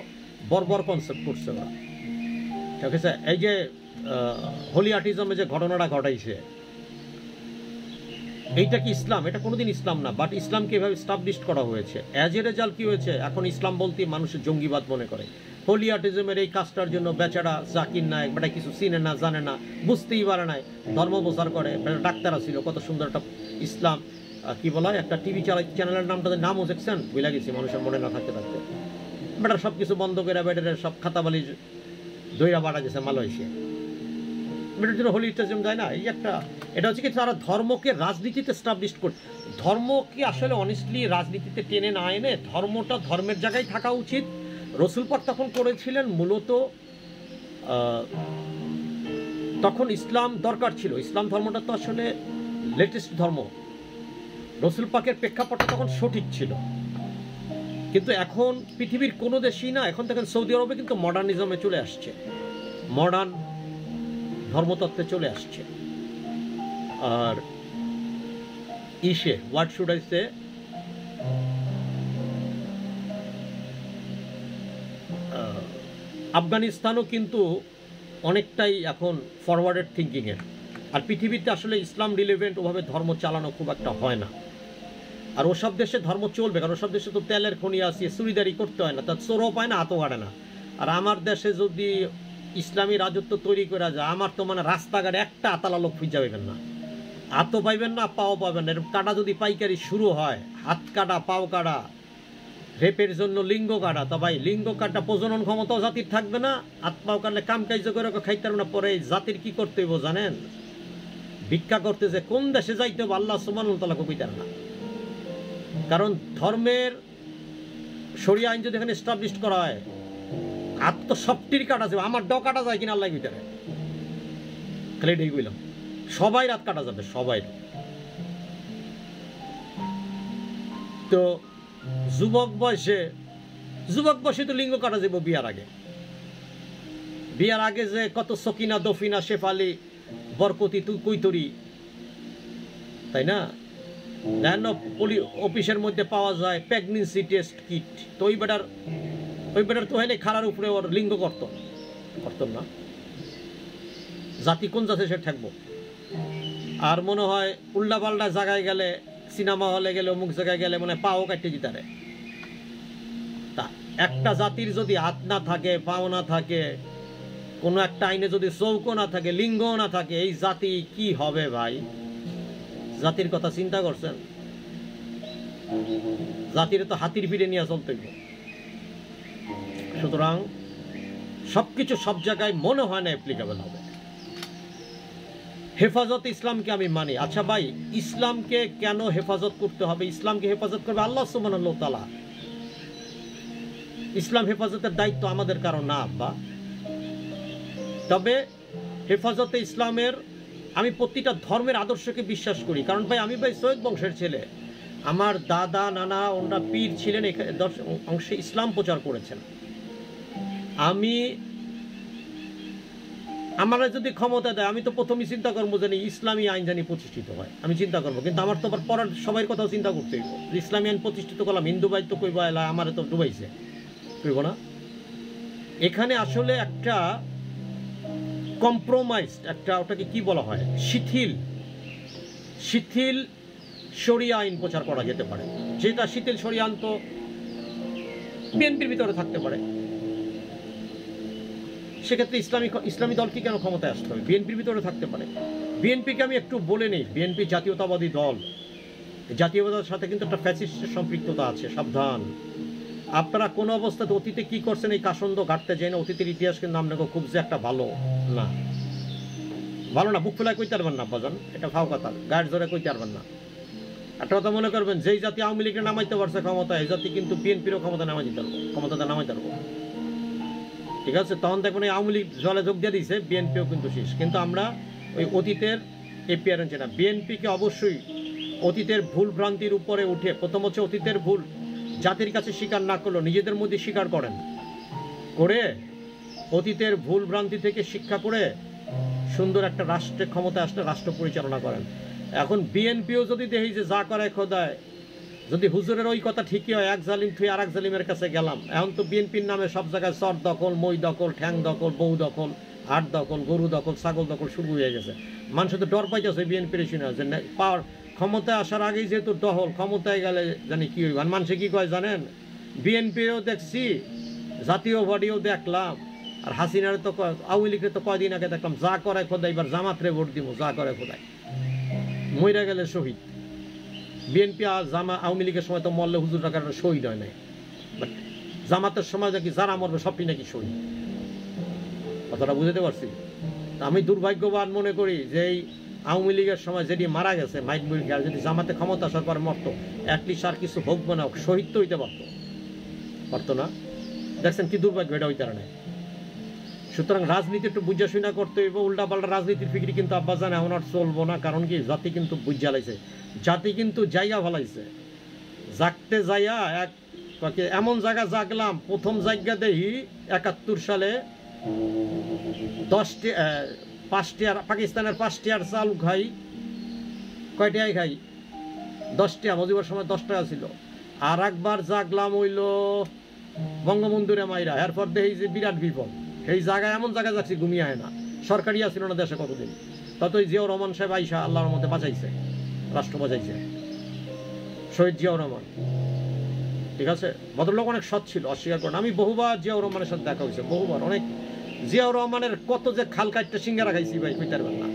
বর্বর কনসেপ্ট করছে ওরা, ঠিক আছে? এই যে হোলিয়াটিজমে যে ঘটনাটা ঘটাইছে, এইটা কি ইসলাম? এটা কোনোদিন ইসলাম না। বাট ইসলামকে এভাবে স্টাবলিশ করা হয়েছে। অ্যাজ এ রেজাল্ট কি হয়েছে? এখন ইসলাম বলতে মানুষের জঙ্গিবাদ মনে করে। হোলিয়াটিজমের এই কাজটার জন্য বেচারা জাকির নায়ক বেটা কিছু চিনে না, জানে না, বুঝতেই পারে নাই, ধর্ম প্রচার করে। ডাক্তার ছিল, কত সুন্দর একটা ইসলাম কি বলা হয়, একটা টিভি চ্যানেলের নামও দেখছেন, বুঝলা গেছি মানুষের মনে না থাকতে থাকতে। বেটা সব কিছু বন্ধ করে বেটার সব খাতাবালি দইরা বাড়া গেছে মালয়েশিয়া। বেটার জন্য হোলিয়াটিজম যায় না। এই একটা, এটা হচ্ছে কি তারা ধর্মকে রাজনীতিতে স্টাবলিশ করে। ধর্ম কি আসলে অনেস্টলি রাজনীতিতে টেনে না এনে ধর্মটা ধর্মের জায়গায় থাকা উচিত। রসুল পাক তখন করেছিলেন মূলত, তখন ইসলাম দরকার ছিল। ইসলাম ধর্মটা তো আসলে লেটেস্ট ধর্ম, রসুল পাকের প্রেক্ষাপটটা তখন সঠিক ছিল। কিন্তু এখন পৃথিবীর কোনো দেশই না, এখন দেখেন সৌদি আরবে কিন্তু মডার্নিজমে চলে আসছে, মডার্ন ধর্মতত্ত্বে চলে আসছে। আর হোয়াট শুড আই সে, আফগানিস্তানও কিন্তু অনেকটাই এখন ফরওয়ার্ডেড থিঙ্কিংয়ের। আর পৃথিবীতে আসলে ইসলাম রিলেভেন্ট ওভাবে ধর্ম চালানো খুব একটা হয় না। আর ওসব দেশে ধর্ম চলবে, কারণ ওসব দেশে তো তেলের খনি আছে, চুরিদারি করতে হয় না, তার চোরও পায় না, হাতও কাটে না। আর আমার দেশে যদি ইসলামী রাজত্ব তৈরি করা যায়, আমার তো মানে রাস্তাঘাটে একটা আতালা লোক খুঁজে পাইবেন না, হাতও পাইবেন না, পাও পাবেন না। এরকম কাটা যদি পাইকারি শুরু হয়, হাত কাটা, পাও কাটা, রেপের জন্য লিঙ্গ কাটা, তা ভাই লিঙ্গ কাটা প্রজনন ক্ষমতাও জাতির থাকবে না। হাত পাও কাটলে কাম কাজ করে খাইতে পারবে না। পরে জাতির কি করতে হইব জানেন? ভিক্ষা করতে যে কোন দেশে যাইতে হবে আল্লাহ সুবহানাহু ওয়া তাআলা কইতেন না। কারণ ধর্মের শরিয়া আইন যদি এখানে এস্টাবলিশ করা হয়, হাত তো সবটির কাটা যাবে, আমার ড কাটা যায় কিনা আল্লাহ ভিতরে, খালি এটাই বললাম, সবাই রাত কাটা যাবে, সবাই। তো যুবক বয়সে তো লিঙ্গ কাটা যাবো বিয়ার আগে যে কত সকিনা, দফিনা, শেফালি, বরকতি, কৈতরি, তাই না? দেন অফিসের মধ্যে পাওয়া যায় প্রেগনেন্সি টেস্ট কিট। তো ওই বেটার তো হলে খাড়ার উপরে ওর লিঙ্গ করতো না। জাতি কোন জাতি সে ঠেকবো। আর মনে হয় উল্টা পাল্টা জায়গায় গেলে, সিনেমা হলে গেলে, অমুক জায়গায় গেলে মানে পাও কাটতে দিতারে। তা একটা জাতির যদি হাত না থাকে, পাও না থাকে, কোনো একটা আইনে যদি চৌকো না থাকে, লিঙ্গ না থাকে, এই জাতি কি হবে ভাই? জাতির কথা চিন্তা করছেন? জাতির তো হাতির পিঠে নিয়ে চলতে হবে। সুতরাং সবকিছু সব জায়গায় মনে হয় না অ্যাপ্লিকেবল হবে। হেফাজত ইসলামকে আমি মানি। আচ্ছা ভাই, ইসলামকে কেন হেফাজত করতে হবে? ইসলামকে হেফাজত করবে আল্লাহ সুবহানাহু ওয়া তাআলা। ইসলাম হেফাজতের দায়িত্ব আমাদের কারো না আব্বা। তবে হেফাজতে ইসলামের, আমি প্রতিটা ধর্মের আদর্শকে বিশ্বাস করি। কারণ ভাই আমি সৈয়দ বংশের ছেলে, আমার দাদা নানা ওনারা পীর ছিলেন, অংশে ইসলাম প্রচার করেছেন। আমার যদি ক্ষমতা দেয়, আমি তো প্রথমে চিন্তা করবো যে ইসলামী আইন জানি প্রতিষ্ঠিত হয়, আমি চিন্তা করবো। কিন্তু আমার তো আবার পড়ার সবাই কথাও চিন্তা করতে হইব। ইসলামী আইন প্রতিষ্ঠিত করলাম, হিন্দু ভাই তো কইবা এলা আমার তো ডুবাইছে, কইব না? এখানে আসলে একটা কম্প্রোমাইজ, একটা ওটাকে কি বলা হয়, শিথিল শরিয়া আইন প্রচার করা যেতে পারে। যেটা শিথিল শরিয়া আইন তো বিএনপির ভিতরে থাকতে পারে। সেক্ষেত্রে ইসলামী দল কি কেন ক্ষমতায় আসতে হবে? বিএনপির ভিতরে থাকতে পারে। বিএনপিকে আমি একটু বলে নেই, বিএনপি জাতীয়তাবাদী দল, জাতীয়তার সাথে কিন্তু একটা ফ্যাসিস্টের সম্পৃক্ততা আছে, সাবধান। আপনারা কোনো অবস্থাতে অতীতে কি করছেন এই কাসন্দ ঘাটতে যায় না। অতীতের ইতিহাস কিন্তু আপনাকে খুব যে একটা ভালো না। ভালো না, বুক ফুলায় কইতে পারবেন না বাজান, এটা ফাও কথা, গায়ের জোরে কইতে পারবেন না। একটা কথা মনে করবেন, যেই জাতি আওয়ামী লীগের নামাইতে পারছে ক্ষমতায়, এই জাতি কিন্তু বিএনপিরও ক্ষমতাতে নামাইতে পারবো। ঠিক আছে, তখন দেখবেন এই আওয়ামী লীগ জলে যোগ দিয়ে দিয়েছে, বিএনপিও কিন্তু শেষ। কিন্তু আমরা ওই অতীতের এপিয়ারেন্স না, বিএনপিকে অবশ্যই অতীতের ভুল ভ্রান্তির উপরে উঠে, প্রথম হচ্ছে অতীতের ভুল জাতির কাছে স্বীকার না করলেও নিজেদের মধ্যে স্বীকার করেন, করে অতীতের ভুল ভ্রান্তি থেকে শিক্ষা করে সুন্দর একটা রাষ্ট্রের ক্ষমতায় আসলে রাষ্ট্র পরিচালনা করেন। এখন বিএনপিও যদি দেখি যে যা করে খোদায়, যদি হুজুরের ওই কথা ঠিকই হয়, এক জালিম থুই আর এক জালিমের কাছে গেলাম, এখন তো বিএনপির নামে সব জায়গায় চর দখল, মই দখল, ঠ্যাং দখল, বউ দখল, হাট দখল, গরু দখল, ছাগল দখল শুরু হয়ে গেছে। মানুষ তো ডর পাইতেছে বিএনপির শুনে, যে পাওয়ার ক্ষমতায় আসার আগেই যেহেতু দখল, ক্ষমতায় গেলে জানি কি হইব। মানুষে কি কয় জানেন, বিএনপিও দেখছি, জাতীয় বডিও দেখলাম, আর হাসিনার তো আওয়ামী লীগের তো কয়দিন আগে দেখলাম, যা করে খোদাই এবার জামাতরে ভোট দিব, যা করে খোদাই, মইরা গেলে শহীদ। বিএনপি আর আওয়ামী লীগের সময় তো মরলে হুজুর টাকার শহীদ হয় নাই, বাট জামাতের সময় নাকি যারা মরবে সবই নাকি শহীদ। কথাটা বুঝতে পারছি। আমি দুর্ভাগ্যবান মনে করি যে এই আওয়ামী লীগের সময় যেটি মারা গেছে মাইক বুড়ি, আর যদি জামাতে ক্ষমতা আসার পরে মরতো, অ্যাটলিস্ট আর কিছু হোক না হোক শহীদ তো হইতে পারতো না। দেখছেন কি দুর্ভাগ্য এটা ওই কারণে। সুতরাং রাজনীতি একটু বুঝা শুনা করতে হইব। উল্টা পাল্টা রাজনীতির ফিকিরি কিন্তু আব্বাজান এখন আর চলবো না। কারণ কি, জাতি কিন্তু বুঝা লাইছে, জাতি কিন্তু জায়গা ভালাইছে, জাগতে যাইয়া এমন জায়গা জাগলাম। প্রথম জায়গা দেখি 71 সালে 5টি পাকিস্তানের 5টি আর চাল খাই, কয়টাই খাই 10 টাকা, মজিবর সময় 10 টাকা ছিল। আর একবার জাগলাম হইল বঙ্গবন্ধুরে মাইরা, এরপর দেখি যে বিরাট বিপদ। এই জায়গায় এমন জায়গায় যাচ্ছি ঘুমিয়ে হয় না, সরকারি আসছিল না দেশে কতদিন, ততই জিয়াউর রহমান সাহেব আইসা আল্লাহর মধ্যে বাঁচাইছে, রাষ্ট্র বাঁচাইছে, শহীদ জিয়াউর রহমান। ঠিক আছে, ভদ্রলোক অনেক সৎ ছিল, অস্বীকার করেন। আমি বহুবার জিয়াউর রহমানের সাথে দেখা হয়েছে, বহুবার, অনেক। জিয়াউর রহমানের কত যে খাল কাটতে সিঙ্গারা খাইছি ভাই, কইতে পারবেন না।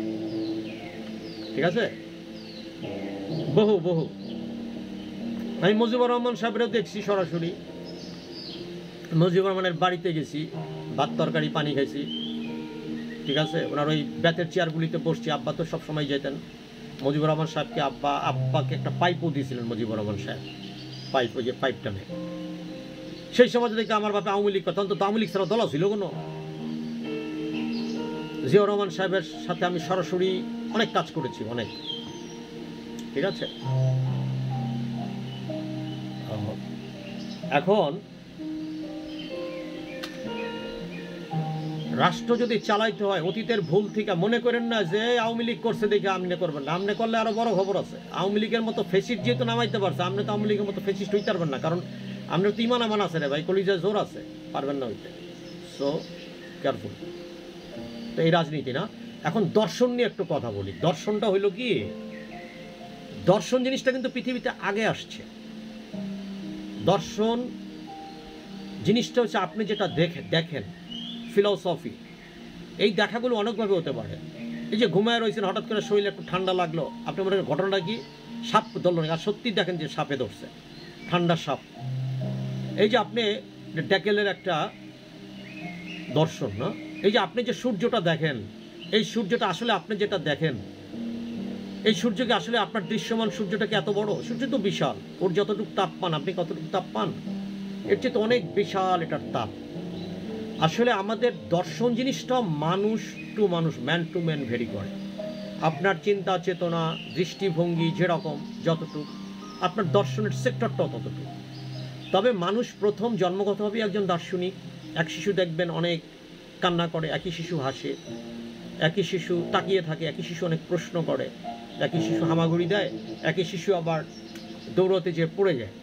ঠিক আছে, বহু বহু। আমি মুজিবুর রহমান সাহেবরেও দেখছি সরাসরি, মুজিবুর রহমানের বাড়িতে গেছি, ভাত তরকারি পানি খাইছি। ঠিক আছে, ওনার ওই বেতের চেয়ারগুলিতে বসছি। আব্বা তো সবসময় যেতেন। মুজিবুর রহমান সাহেবকে আব্বাকে একটা পাইপও দিয়েছিলেন মুজিবুর রহমান সাহেব, পাইপ, ওই যে পাইপটা নেই। সেই সময় যদি আমার বাপে আওয়ামী লীগ, তখন তো আওয়ামী লীগ ছাড়া দল ছিল কোনো। জিয়াউর রহমান সাহেবের সাথে আমি সরাসরি অনেক কাজ করেছি, অনেক। ঠিক আছে, এখন রাষ্ট্র যদি চালাইতে হয় অতীতের ভুল থেকে, মনে করেন না যে আওয়ামী লীগ করছে দেখে আপনি করবেন না। আপনি করলে আরো বড় খবর আছে। আওয়ামী লীগের মতো ফেসিস্ট যেহেতু নামাইতে পারছে, আপনি তো আওয়ামী লীগের মতো ফেসিস্ট হইতে পারবেন না। কারণ আপনার তো ইমান আমান আছে রে ভাই, কলিজায় জোর আছে, পারবেন না হইতে। So careful. তো এই রাজনীতি না। এখন দর্শন নিয়ে একটু কথা বলি। দর্শনটা হইল কি, দর্শন জিনিসটা কিন্তু পৃথিবীতে আগে আসছে। দর্শন জিনিসটা হচ্ছে আপনি যেটা দেখেন, ফিলসফি। এই দেখাগুলো অনেকভাবে হতে পারে। এই যে ঘুমায় রয়েছেন, হঠাৎ করে শরীরে একটু ঠান্ডা লাগলো, আপনি মনে করেন ঘটনাটা কি, সাপ ধরল, আর সত্যি দেখেন যে সাপে ধরছে, ঠান্ডা সাপ। এই যে আপনি ড্যাকেলের একটা দর্শন না, এই যে আপনি যে সূর্যটা দেখেন, এই সূর্যটা আসলে আপনি যেটা দেখেন, এই সূর্যকে আসলে আপনার দৃশ্যমান সূর্যটাকে এত বড়, সূর্য তো বিশাল, ওর যতটুকু তাপ পান আপনি কতটুকু তাপ পান, এর চেয়ে তো অনেক বিশাল এটার তাপ। আসলে আমাদের দর্শন জিনিসটা মানুষ টু মানুষ, ম্যান টু ম্যান ভেরি করে। আপনার চিন্তা চেতনা দৃষ্টিভঙ্গি যেরকম, যতটুকু আপনার দর্শনের সেক্টরটাও ততটুকু। তবে মানুষ প্রথম জন্মগতভাবে একজন দার্শনিক। এক শিশু দেখবেন অনেক কান্না করে, একই শিশু হাসে, একই শিশু তাকিয়ে থাকে, একই শিশু অনেক প্রশ্ন করে, একই শিশু হামাগুড়ি দেয়, একই শিশু আবার দৌড়তে যেয়ে পড়ে যায়,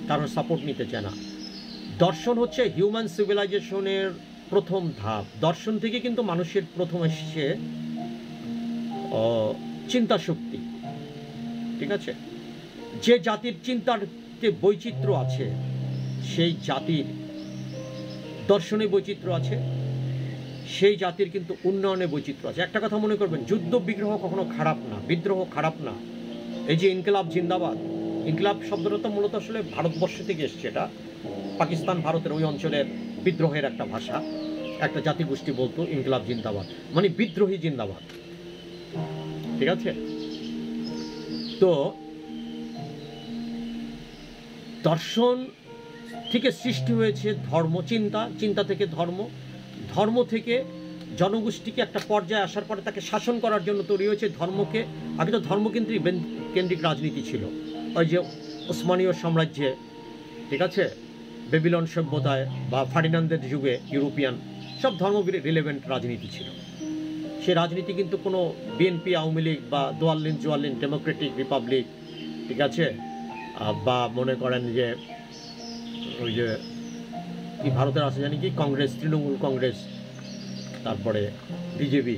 কারণ সাপোর্ট নিতে চায় না। দর্শন হচ্ছে হিউম্যান সিভিলাইজেশনের প্রথম ধাপ। দর্শন থেকে কিন্তু মানুষের প্রথম এসেছে চিন্তা শক্তি। ঠিক আছে, যে জাতির চিন্তার যে বৈচিত্র্য আছে, সেই জাতির দর্শনে বৈচিত্র্য আছে, সেই জাতির কিন্তু উন্নয়নে বৈচিত্র্য আছে। একটা কথা মনে করবেন, যুদ্ধ বিগ্রহ কখনো খারাপ না, বিদ্রোহ খারাপ না। এই যে ইনকিলাব জিন্দাবাদ, ইনকিলাব শব্দটা তো মূলত আসলে ভারতবর্ষ থেকে এসছে, এটা পাকিস্তান ভারতের ওই অঞ্চলের বিদ্রোহের একটা ভাষা। একটা জাতিগোষ্ঠী বলতো ইনকিলাব জিন্দাবাদ, মানে বিদ্রোহী জিন্দাবাদ। ঠিক আছে? তো দর্শন থেকে সৃষ্টি হয়েছে ধর্ম, চিন্তা, চিন্তা থেকে ধর্ম, ধর্ম থেকে জনগোষ্ঠীকে একটা পর্যায়ে আসার পরে তাকে শাসন করার জন্য তৈরি হয়েছে ধর্মকে। আগে তো ধর্মকেন্দ্রিক কেন্দ্রিক রাজনীতি ছিল, ওই যে ওসমানীয় সাম্রাজ্যে, ঠিক আছে, বেবিলন সভ্যতায় বা ফার্ডিনান্দের যুগে ইউরোপিয়ান সব ধর্ম রিলেভেন্ট রাজনীতি ছিল। সে রাজনীতি কিন্তু কোনো বিএনপি, আওয়ামী লীগ বা জোয়াল্লিন ডেমোক্রেটিক রিপাবলিক, ঠিক আছে, বা মনে করেন যে ওই যে কি ভারতের আছে জানি কি, কংগ্রেস, তৃণমূল কংগ্রেস, তারপরে বিজেপি,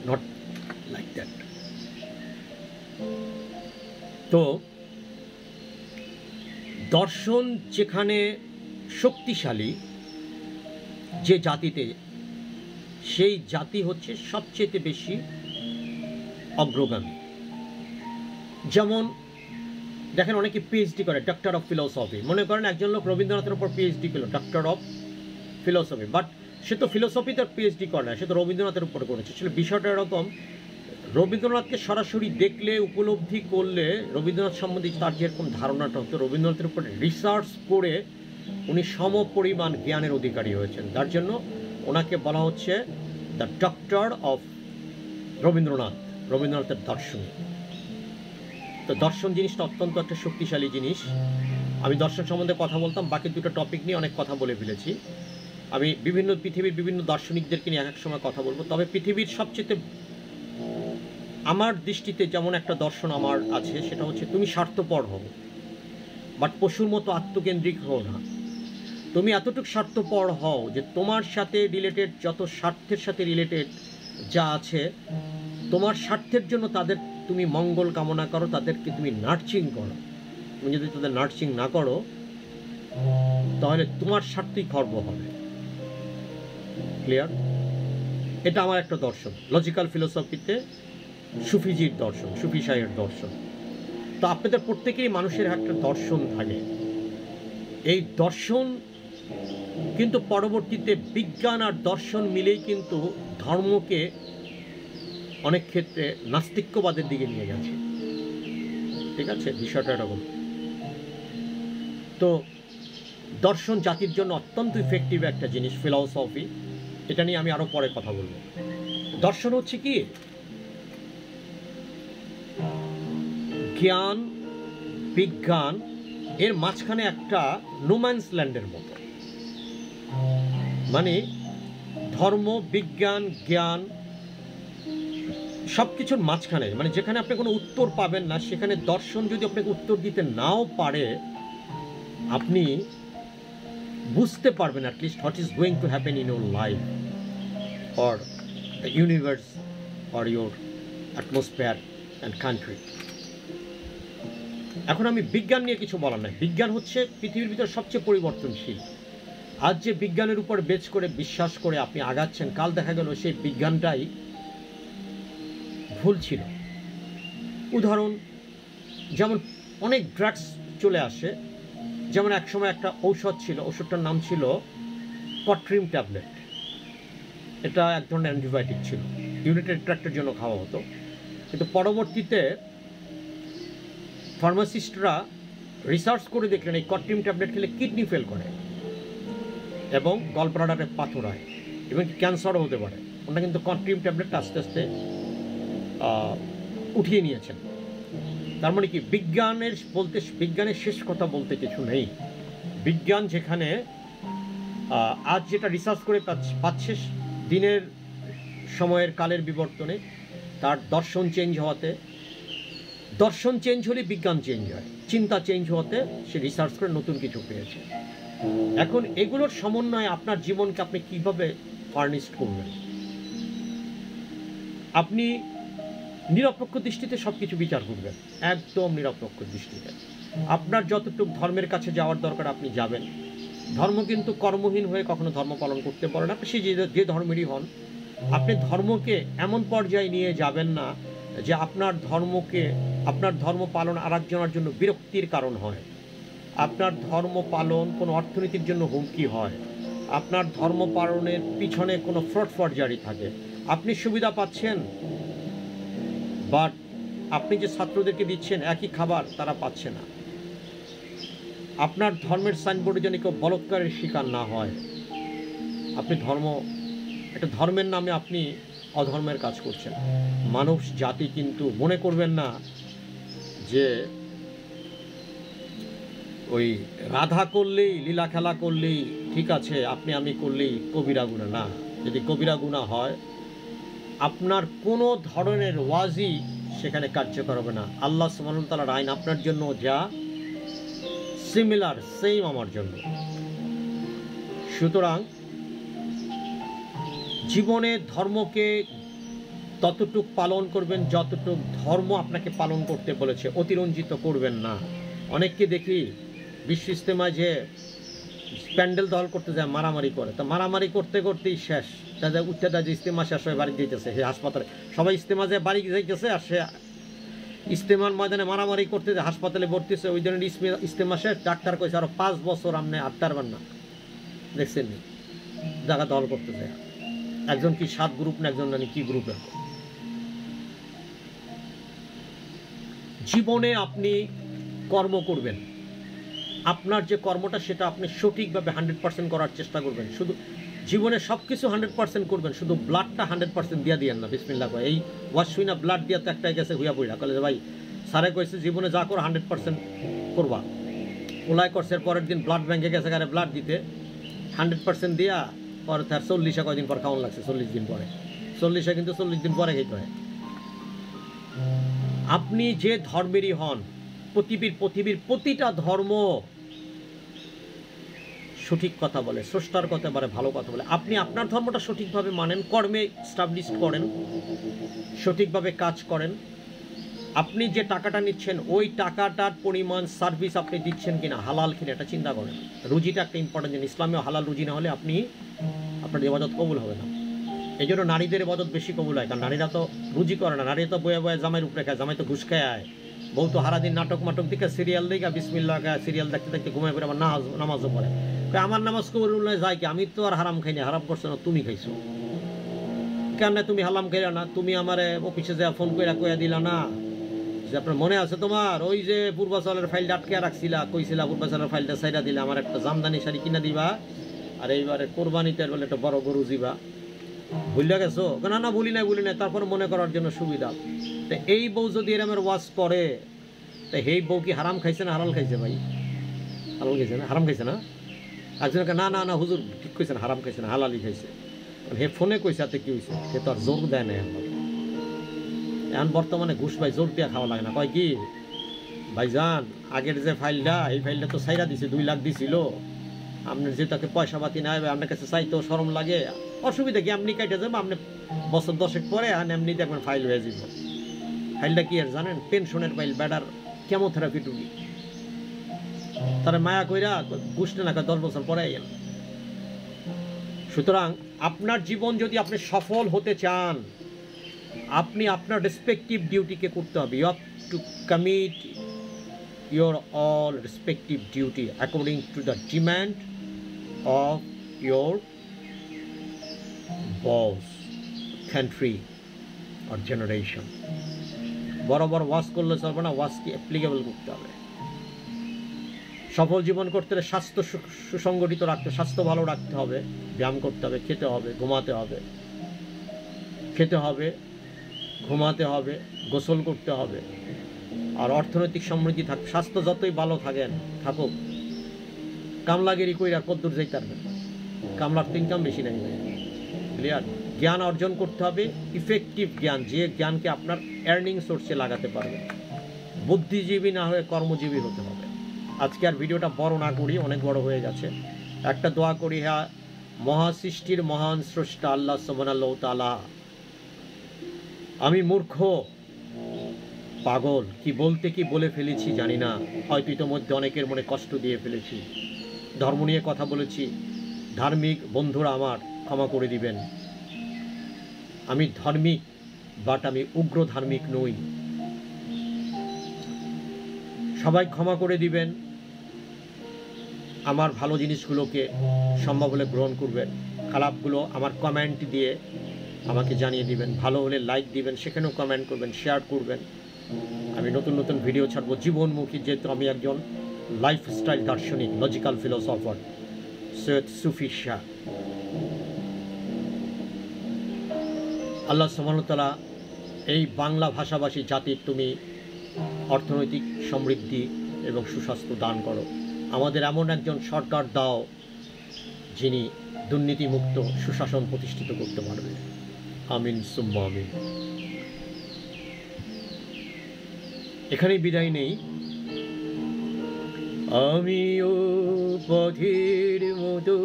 নট লাইক দ্যাট। তো দর্শন যেখানে শক্তিশালী যে জাতিতে, সেই জাতি হচ্ছে সবচেয়ে বেশি অগ্রগামী। যেমন দেখেন অনেকে পিএইচডি করে, ডক্টর অফ ফিলোসফি, মনে করেন একজন লোক রবীন্দ্রনাথের উপর পিএইচডি করলো, ডক্টর অফ ফিলোসফি, বাট সে তো ফিলোসফিতে পিএইচডি করে না, সে তো রবীন্দ্রনাথের উপরে করেছে। আসলে বিষয়টা এরকম, রবীন্দ্রনাথকে সরাসরি দেখলে, উপলব্ধি করলে রবীন্দ্রনাথ সম্বন্ধে তার যেরকম ধারণাটা হতো, রবীন্দ্রনাথের উপরে রিসার্চ করে উনি সমপরিমাণ জ্ঞানের অধিকারী হয়েছেন। তার জন্য ওনাকে বলা হচ্ছে দ্য ডক্টর অফ রবীন্দ্রনাথ, রবীন্দ্রনাথের দার্শনিক। তো দর্শন জিনিসটা অত্যন্ত একটা শক্তিশালী জিনিস। আমি দর্শন সম্বন্ধে কথা বলতাম, বাকি দুটো টপিক নিয়ে অনেক কথা বলে ফেলেছি। আমি পৃথিবীর বিভিন্ন দার্শনিকদেরকে নিয়ে এক এক সময় কথা বলবো। তবে পৃথিবীর সবচেয়ে আমার দৃষ্টিতে যেমন একটা দর্শন আমার আছে, সেটা হচ্ছে তুমি স্বার্থপর হও, বাট পশুর মতো আত্মকেন্দ্রিক হও না। তুমি এতটুকু স্বার্থপর হও যে তোমার সাথে রিলেটেড যত স্বার্থের সাথে রিলেটেড যা আছে, তোমার স্বার্থের জন্য তাদের তুমি মঙ্গল কামনা করো, তাদেরকে তুমি নার্চিং করো। তুমি যদি তাদের নার্চিং না করো তাহলে তোমার স্বার্থই খর্ব হবে। ক্লিয়ার? এটা আমার একটা দর্শন, লজিক্যাল ফিলোসফিতে সুফিজির দর্শন, সুফি শাহের দর্শন। তো আপনাদের প্রত্যেকেই মানুষের একটা দর্শন থাকে। এই দর্শন কিন্তু পরবর্তীতে বিজ্ঞান আর দর্শন মিলেই কিন্তু ধর্মকে অনেক ক্ষেত্রে নাস্তিক্যবাদের দিকে নিয়ে গেছে। ঠিক আছে, বিষয়টা এরকম। তো দর্শন জাতির জন্য অত্যন্ত ইফেক্টিভ একটা জিনিস, ফিলসফি। এটা নিয়ে আমি আরো পরে কথা বলবো। দর্শন হচ্ছে কি, জ্ঞান বিজ্ঞান এর মাঝখানে একটা নোম্যান্স ল্যান্ডের মতো, মানে ধর্ম, বিজ্ঞান, জ্ঞান সবকিছুর মাঝখানে, মানে যেখানে আপনি কোনো উত্তর পাবেন না, সেখানে দর্শন যদি আপনাকে উত্তর দিতে নাও পারে, আপনি বুঝতে পারবেন at least what is going to happen in your life or the universe or your atmosphere and country. এখন আমি বিজ্ঞান নিয়ে কিছু বলার নাই। বিজ্ঞান হচ্ছে পৃথিবীর ভিতরে সবচেয়ে পরিবর্তনশীল। আজ যে বিজ্ঞানের উপর বেচ করে বিশ্বাস করে আপনি আগাচ্ছেন, কাল দেখা গেল সেই বিজ্ঞানটাই ভুল ছিল। উদাহরণ যেমন অনেক ড্রাগস চলে আসে, যেমন একসময় একটা ঔষধ ছিল, ওষুধটার নাম ছিল কট্রিম ট্যাবলেট। এটা এক ধরনের অ্যান্টিবায়োটিক ছিল, ইউরিনারি ট্র্যাক্টের জন্য খাওয়া হতো। কিন্তু পরবর্তীতে ফার্মাসিস্টরা রিসার্চ করে দেখলেন এই কট্রিম ট্যাবলেট খেলে কিডনি ফেল করে এবং গলব্লাডারে পাথর হয় এবং ক্যান্সারও হতে পারে। ওটা কিন্তু কট্রিম ট্যাবলেটটা আস্তে আস্তে উঠিয়ে নিয়েছেন। তার মানে কি, বিজ্ঞানের শেষ কথা বলতে কিছু নেই। বিজ্ঞান যেখানে আজ যেটা রিসার্চ করে পাচ্ছে, দিনের সময়ের কালের বিবর্তনে তার দর্শন চেঞ্জ হওয়াতে, দর্শন চেঞ্জ হলে বিজ্ঞান চেঞ্জ হয়, চিন্তা চেঞ্জ হওয়াতে সে রিসার্চ করে নতুন কিছু পেয়েছে। এখন এগুলোর সমন্বয়ে আপনার জীবনকে আপনি কিভাবে ফার্নিশ করবেন? আপনি নিরপেক্ষ দৃষ্টিতে সবকিছু বিচার করবেন, একদম নিরপেক্ষ দৃষ্টিতে। আপনার যতটুকু ধর্মের কাছে যাওয়ার দরকার আপনি যাবেন। ধর্ম কিন্তু কর্মহীন হয়ে কখনো ধর্ম পালন করতে পারে না। সে যে ধর্মেরই হন, আপনি ধর্মকে এমন পর্যায়ে নিয়ে যাবেন না যে আপনার ধর্ম পালন আরেকজনের জন্য বিরক্তির কারণ হয়। আপনার ধর্ম পালন কোনো অর্থনীতির জন্য হুমকি হয়, আপনার ধর্ম পালনের পিছনে কোনো ফ্রড ফরজারি থাকে, আপনি সুবিধা পাচ্ছেন, বাট আপনি যে ছাত্রদেরকে দিচ্ছেন একই খাবার তারা পাচ্ছে না। আপনার ধর্মের সাইনবোর্ডে যেন কেউ বলৎকারের শিকার না হয়। আপনি একটা ধর্মের নামে আপনি অধর্মের কাজ করছেন। মানব জাতি কিন্তু মনে করবেন না যে ওই রাধা করলেই, লীলা খেলা করলেই ঠিক আছে, আমি করলেই কবিরা গুনাহ না। যদি কবিরা গুনাহ হয়, আপনার কোনো ধরনের ওয়াজি সেখানে কার্যকর হবে না। আল্লাহ সুবহানাহু ওয়া তাআলার আইন আপনার জন্য যা সিমিলার, সেম আমার জন্য। সুতরাং জীবনে ধর্মকে ততটুক পালন করবেন যতটুক ধর্ম আপনাকে পালন করতে বলেছে, অতিরঞ্জিত করবেন না। অনেককে দেখি বিশ্ব ইজতেমায় যে প্যান্ডেল দল করতে যায় মারামারি করে, তা মারামারি করতে করতেই শেষ, তাদের উঠতে দেয় যে ইজতেমা শেষ হয়ে বাড়ি যেতেছে, সে হাসপাতালে সবাই ইজতেমা যে বাড়ি যাইতেছে, আর সে ইজতেমার ময়দানে মারামারি করতে যে হাসপাতালে ভর্তি হচ্ছে। ওই জন্য ইজতেমা শেষ, ডাক্তার কইছে আরো 5 বছর আপনি হাঁটতে পারবেন না। দেখছেন নি জায়গা দল করতে যায়, একজন কি 7 গ্রুপ না একজন জানি কি গ্রুপের। জীবনে আপনি কর্ম করবেন, আপনার যে কর্মটা সেটা আপনি সঠিকভাবে 100% করার চেষ্টা করবেন। শুধু জীবনে সব কিছু 100% করবেন, শুধু ব্লাডটা 100% দিয়া দিয়েন না। বিসমিল্লাহ কয় এই ওয়াশ শুই না ব্লাড দিয়া তো একটাই গেছে হুইয়া বইরা কলে যে ভাই স্যারে কইছে জীবনে যা করো 100% করবা। ওলাই করছে, পরের দিন ব্লাড ব্যাংকে গেছে গারে ব্লাড দিতে, 100% দিয়া পরে তার 40 কয়দিন পর খাওয়ান লাগছে, 40 দিন পরে। 40 কিন্তু 40 দিন পরে খেতে হয়। আপনি যে ধর্মেরই হন, পৃথিবীর প্রতিটা ধর্ম সঠিক কথা বলে, স্রষ্টার কথা বলে, ভালো কথা বলে। আপনি আপনার ধর্মটা সঠিকভাবে মানেন, কর্মে স্টাবলিশ করেন, সঠিকভাবে কাজ করেন। আপনি যে টাকাটা নিচ্ছেন ওই টাকাটার পরিমাণ সার্ভিস আপনি দিচ্ছেন কিনা, হালাল কিনা, এটা চিন্তা করেন। রুজিটা একটা ইম্পর্টেন্ট জিনিস। ইসলামেও হালাল রুজি না হলে আপনার ইবাদত কবুল হবে না। এই জন্য নারীদের ইবাদত বেশি কবুল হয়, কারণ নারীরা তো রুজি করে না, নারীরা তো বয়ে বয়ে জামাইয়ের উপরে খায়, জামাই তো ঘুষ খায় আয়। বউ তো হারাদিন নাটক দিকে সিরিয়াল দিকে বিসমিল্লাহ সিরিয়াল দেখতে দেখতে ঘুমায় পড়ে, আবার নামাজও পড়ে। আমার নামাজ কবুল যায় কি, আমি তো আর হারাম খাই না। হারাম করছো না তুমি, খাইছো কেন? তুমি হালাম খাইলা না? তুমি আমার অফিসে যা ফোন করে কইয়া দিলা না যে আপনার মনে আছে তোমার ওই যে পূর্বাচলের ফাইলটা আটকে রাখছিলা, কইছিলা পূর্বাচলের ফাইলটা সাইডা দিলে আমার একটা জামদানি শাড়ি কিনা দিবা, আর এইবারে কোরবানিতে বলে একটা বড় গরু দিবা। ভুলিয়া গেছো? না না বলি নাই। তারপর মনে করার জন্য সুবিধা। তো এই বউ যদি এরমের ওয়াজ করে, তো এই বউ কি হারাম খাইছে না হালাল খাইছে? ভাই হালাল খাইছে না, হারাম খাইছে না? একজনকে না না না হুজুর ঠিক কইছে না, হারাম খাইছে না, হালালই খাইছে। হে ফোনে কইছে, হাতে কি হয়েছে? সে তো আর জোর দেয় না। এখন বর্তমানে ঘুষ ভাই জোর দিয়ে খাওয়া লাগে না। কয় কি ভাইজান, আগের যে ফাইলটা, এই ফাইলটা তো সাইরা দিছে, 2 লাখ দিছিল। আপনার যে তাকে পয়সা পাতি না আপনার কাছে চাইতেও শরম লাগে, অসুবিধা কি? আপনি কাইটে যাবেন, আপনি বছর 10 পরে এমনি দেখবেন ফাইল হয়ে যাব। ফাইলটা কি আর জানেন? পেনশনের ফাইল, বেডার কেমোথেরাপি টুকি। তারা মায়া কইরা ঘুষ না 10 বছর পরে আইন। সুতরাং আপনার জীবন যদি আপনি সফল হতে চান, আপনি আপনার রেসপেক্টিভ ডিউটিকে করতে হবে। You have to commit your all respective duty according to the demand of your boss, country or generation. বরাবর ওয়াজ করলে চলবে না, ওয়াজকে অ্যাপ্লিকেবল করতে হবে। সফল জীবন করতে হলে স্বাস্থ্য সুসংগঠিত রাখতে, স্বাস্থ্য ভালো রাখতে হবে, ব্যায়াম করতে হবে, খেতে হবে, ঘুমাতে হবে, ঘুমাতে হবে, গোসল করতে হবে, আর অর্থনৈতিক সমৃদ্ধি থাকবে। স্বাস্থ্য যতই ভালো থাকুক, কামলাগিরি কইরা কদ্দূর যাইতে পারবেন। কামলার তো ইনকাম বেশি নাই, ক্লিয়ার? জ্ঞান অর্জন করতে হবে, ইফেক্টিভ জ্ঞান, যে জ্ঞানকে আপনার আর্নিং সোর্সে লাগাতে পারবেন। বুদ্ধিজীবী না হয়ে কর্মজীবী হতে হবে। আজকে আর ভিডিওটা বড় না করি, অনেক বড় হয়ে গেছে। একটা দোয়া করি, হ্যাঁ মহাসৃষ্টির মহান স্রষ্টা আল্লাহ সুবহানাহু ওয়া তাআলা, আমি মূর্খ পাগল, কি বলতে কি বলে ফেলেছি জানি না, হয়তো ইতোমধ্যে অনেকের মনে কষ্ট দিয়ে ফেলেছি। ধর্ম নিয়ে কথা বলেছি, ধার্মিক বন্ধুরা আমার ক্ষমা করে দিবেন। আমি ধার্মিক, বাট আমি উগ্র ধার্মিক নই। সবাই ক্ষমা করে দিবেন। আমার ভালো জিনিসগুলোকে সম্ভব হলে গ্রহণ করবেন, খারাপগুলো আমার কমেন্ট দিয়ে আমাকে জানিয়ে দিবেন, ভালো হলে লাইক দিবেন, সেখানেও কমেন্ট করবেন, শেয়ার করবেন। আমি নতুন নতুন ভিডিও ছাড়বো জীবনমুখী, যেহেতু আমি একজন লাইফস্টাইল দার্শনিক, লজিক্যাল ফিলোসফার সৈয়দ সুফি শাহ। আল্লাহ সুবহানাহু ওয়া তাআলা এই বাংলা ভাষাভাষী জাতির তুমি অর্থনৈতিক সমৃদ্ধি এবং সুস্বাস্থ্য দান করো। আমাদের এমন একজন সরকার দাও যিনি দুর্নীতিমুক্ত সুশাসন প্রতিষ্ঠিত করতে পারবে। আমিন সুম্মা আমিন। এখানেই বিদায় নেই। আমিও পথের মতো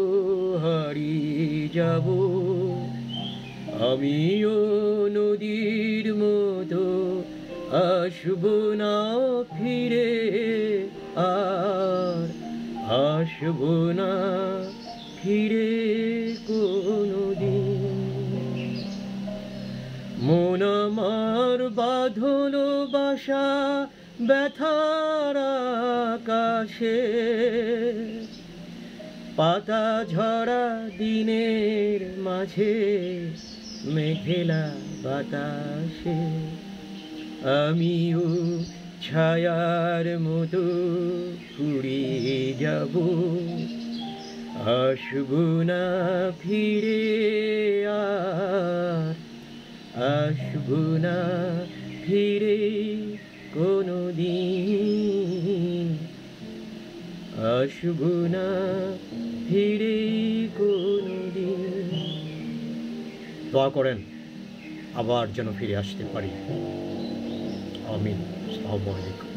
হারিয়ে যাব, আমিও নদীর মতো আসব না ফিরে, আর আসব না ফিরে কোনোদিন। মন আমার বাঁধল বাসা ব্যথার আকাশে, পাতা ঝরা দিনের মাঝে মেঘেলা বাতাসে, আমিও ছায়ার মতো ফুরিয়ে যাব, আসব না ফিরে, আর আসব না ফিরে কোনোদিন, আসব না ফিরে কোনোদিন। দোয়া করেন আবার যেন ফিরে আসতে পারি। আমিন। আসসালামু আলাইকুম।